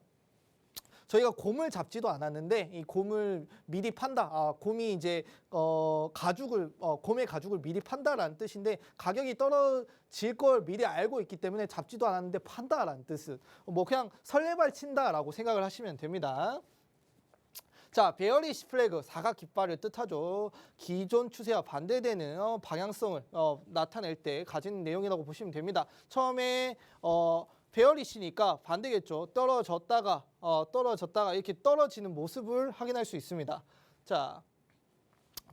저희가 곰을 잡지도 않았는데 이 곰을 미리 판다. 곰이 이제 곰의 가죽을 미리 판다라는 뜻인데, 가격이 떨어질 걸 미리 알고 있기 때문에 잡지도 않았는데 판다라는 뜻은 그냥 설레발 친다라고 생각을 하시면 됩니다. 자, 베어리시 플래그 사각 깃발을 뜻하죠. 기존 추세와 반대되는 방향성을 나타낼 때 가진 내용이라고 보시면 됩니다. 처음에 베어리시니까 반대겠죠. 떨어졌다가 이렇게 떨어지는 모습을 확인할 수 있습니다. 자,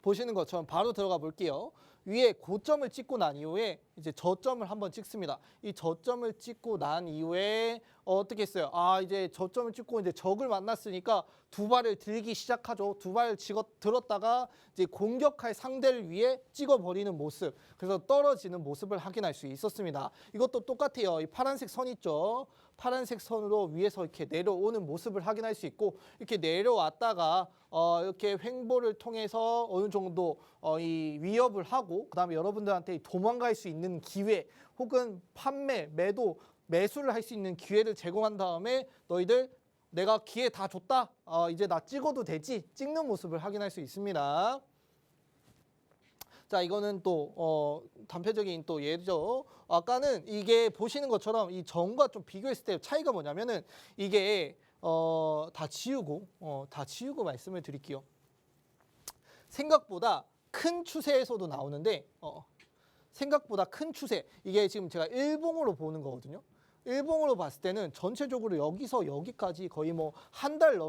보시는 것처럼 바로 들어가 볼게요. 위에 고점을 찍고 난 이후에 이제 저점을 한번 찍습니다. 이 저점을 찍고 난 이후에 어떻게 했어요? 이제 저점을 찍고 이제 적을 만났으니까 두 발을 들기 시작하죠. 두 발을 들었다가 이제 공격할 상대를 위해 찍어버리는 모습. 그래서 떨어지는 모습을 확인할 수 있었습니다. 이것도 똑같아요. 이 파란색 선 있죠. 파란색 선으로 위에서 이렇게 내려오는 모습을 확인할 수 있고 이렇게 내려왔다가 이렇게 횡보를 통해서 어느 정도 이 위협을 하고 그다음에 여러분들한테 도망갈 수 있는 기회 혹은 판매, 매도, 매수를 할 수 있는 기회를 제공한 다음에 너희들 내가 기회 다 줬다. 이제 나 찍어도 되지. 찍는 모습을 확인할 수 있습니다. 자, 이거는 또 단편적인 또 예죠. 아까는 이게 보시는 것처럼 이 전과 좀 비교했을 때 차이가 뭐냐면은 이게 다 지우고 말씀을 드릴게요. 생각보다 큰 추세에서도 나오는데 생각보다 큰 추세. 이게 지금 제가 일봉으로 보는 거거든요. 일봉으로 봤을 때는 전체적으로 여기서 여기까지 거의 뭐 한 달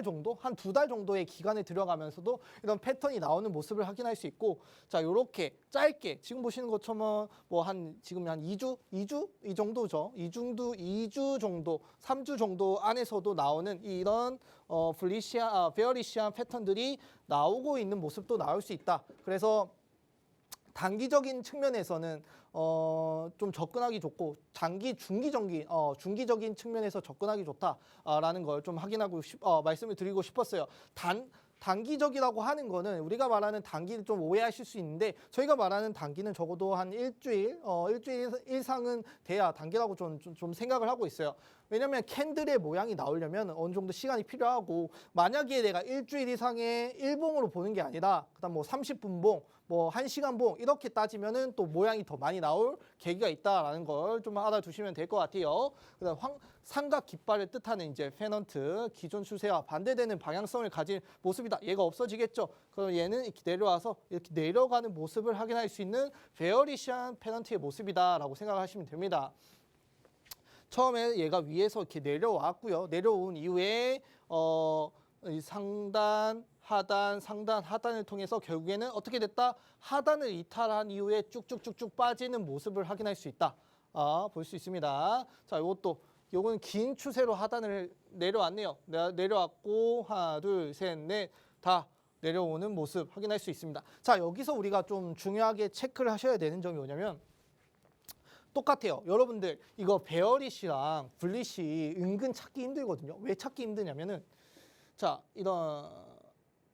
정도, 한 두 달 정도의 기간에 들어가면서도 이런 패턴이 나오는 모습을 확인할 수 있고, 자, 요렇게 짧게 지금 보시는 것처럼 뭐 지금 한 2주 이 정도죠. 2주 정도, 3주 정도 안에서도 나오는 이런 베어리시한 패턴들이 나오고 있는 모습도 나올 수 있다. 그래서 단기적인 측면에서는 좀 접근하기 좋고 중기적인 측면에서 접근하기 좋다라는 걸 좀 확인하고 말씀을 드리고 싶었어요. 단기적이라고 하는 거는 우리가 말하는 단기를 좀 오해하실 수 있는데 저희가 말하는 단기는 적어도 한 일주일 이상은 돼야 단기라고 좀 생각을 하고 있어요. 왜냐하면 캔들의 모양이 나오려면 어느 정도 시간이 필요하고 만약에 내가 일주일 이상의 일봉으로 보는 게 아니라 그다음 뭐 30분봉, 뭐 1시간 봉 이렇게 따지면은 또 모양이 더 많이 나올 계기가 있다라는 걸 좀 알아두시면 될 것 같아요. 그다음 삼각 깃발을 뜻하는 이제 페넌트 기존 추세와 반대되는 방향성을 가진 모습이다. 얘가 없어지겠죠. 그럼 얘는 이렇게 내려와서 이렇게 내려가는 모습을 확인할 수 있는 베어리시한 페넌트의 모습이다라고 생각하시면 됩니다. 처음에 얘가 위에서 이렇게 내려왔고요. 내려온 이후에 이 상단, 하단, 상단, 하단을 통해서 결국에는 어떻게 됐다? 하단을 이탈한 이후에 쭉쭉쭉쭉 빠지는 모습을 확인할 수 있다. 볼 수 있습니다. 자, 요거는 긴 추세로 하단을 내려왔네요. 내려왔고 하나, 둘, 셋, 넷 다 내려오는 모습 확인할 수 있습니다. 자, 여기서 우리가 좀 중요하게 체크를 하셔야 되는 점이 뭐냐면 똑같아요. 여러분들 이거 베어리시랑 불리시 은근 찾기 힘들거든요. 왜 찾기 힘드냐면은 자, 이런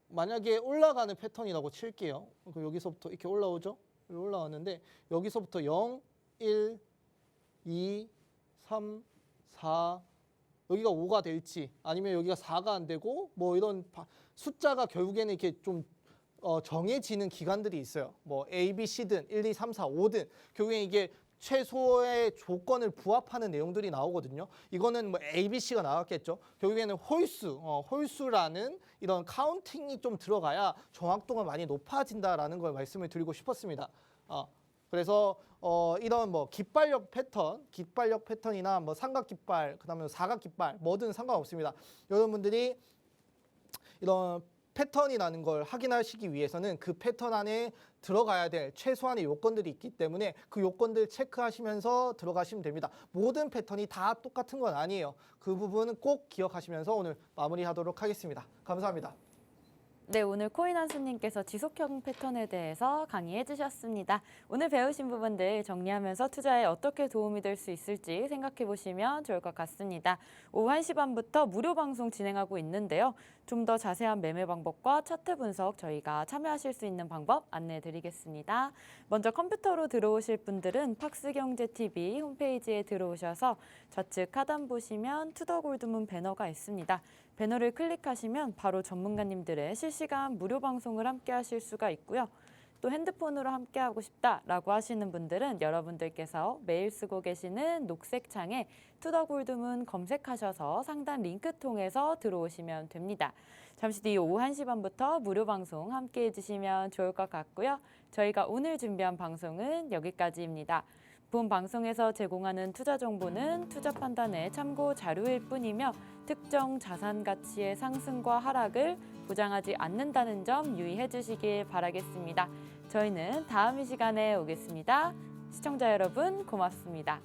만약에 올라가는 패턴이라고 칠게요. 여기서부터 이렇게 올라오죠. 올라왔는데 여기서부터 0, 1, 2, 3, 4 여기가 5가 될지 아니면 여기가 4가 안 되고 뭐 이런 숫자가 결국에는 이렇게 좀 정해지는 기간들이 있어요. 뭐 A, B, C든 1, 2, 3, 4, 5든 결국에 이게 최소의 조건을 부합하는 내용들이 나오거든요. 이거는 뭐 A, B, C가 나왔겠죠. 결국에는 홀수라는 이런 카운팅이 좀 들어가야 정확도가 많이 높아진다라는 걸 말씀을 드리고 싶었습니다. 그래서 이런 뭐 깃발력 패턴이나 뭐 삼각 깃발, 그다음에 사각 깃발 뭐든 상관없습니다. 여러분들이 이런 패턴이라는 걸 확인하시기 위해서는 그 패턴 안에 들어가야 될 최소한의 요건들이 있기 때문에 그 요건들 체크하시면서 들어가시면 됩니다. 모든 패턴이 다 똑같은 건 아니에요. 그 부분은 꼭 기억하시면서 오늘 마무리하도록 하겠습니다. 감사합니다. 네, 오늘 코인 한수님께서 지속형 패턴에 대해서 강의해 주셨습니다. 오늘 배우신 부분들 정리하면서 투자에 어떻게 도움이 될 수 있을지 생각해 보시면 좋을 것 같습니다. 오후 1시 반부터 무료 방송 진행하고 있는데요. 좀 더 자세한 매매 방법과 차트 분석 저희가 참여하실 수 있는 방법 안내해 드리겠습니다. 먼저 컴퓨터로 들어오실 분들은 팍스경제TV 홈페이지에 들어오셔서 좌측 하단 보시면 투더골드문 배너가 있습니다. 배너를 클릭하시면 바로 전문가님들의 실시간 무료 방송을 함께 하실 수가 있고요. 또 핸드폰으로 함께하고 싶다라고 하시는 분들은 여러분들께서 매일 쓰고 계시는 녹색 창에 투더골드문 검색하셔서 상단 링크 통해서 들어오시면 됩니다. 잠시 뒤 오후 1시 반부터 무료 방송 함께해 주시면 좋을 것 같고요. 저희가 오늘 준비한 방송은 여기까지입니다. 본 방송에서 제공하는 투자 정보는 투자 판단의 참고 자료일 뿐이며 특정 자산 가치의 상승과 하락을 보장하지 않는다는 점 유의해 주시길 바라겠습니다. 저희는 다음 이 시간에 오겠습니다. 시청자 여러분 고맙습니다.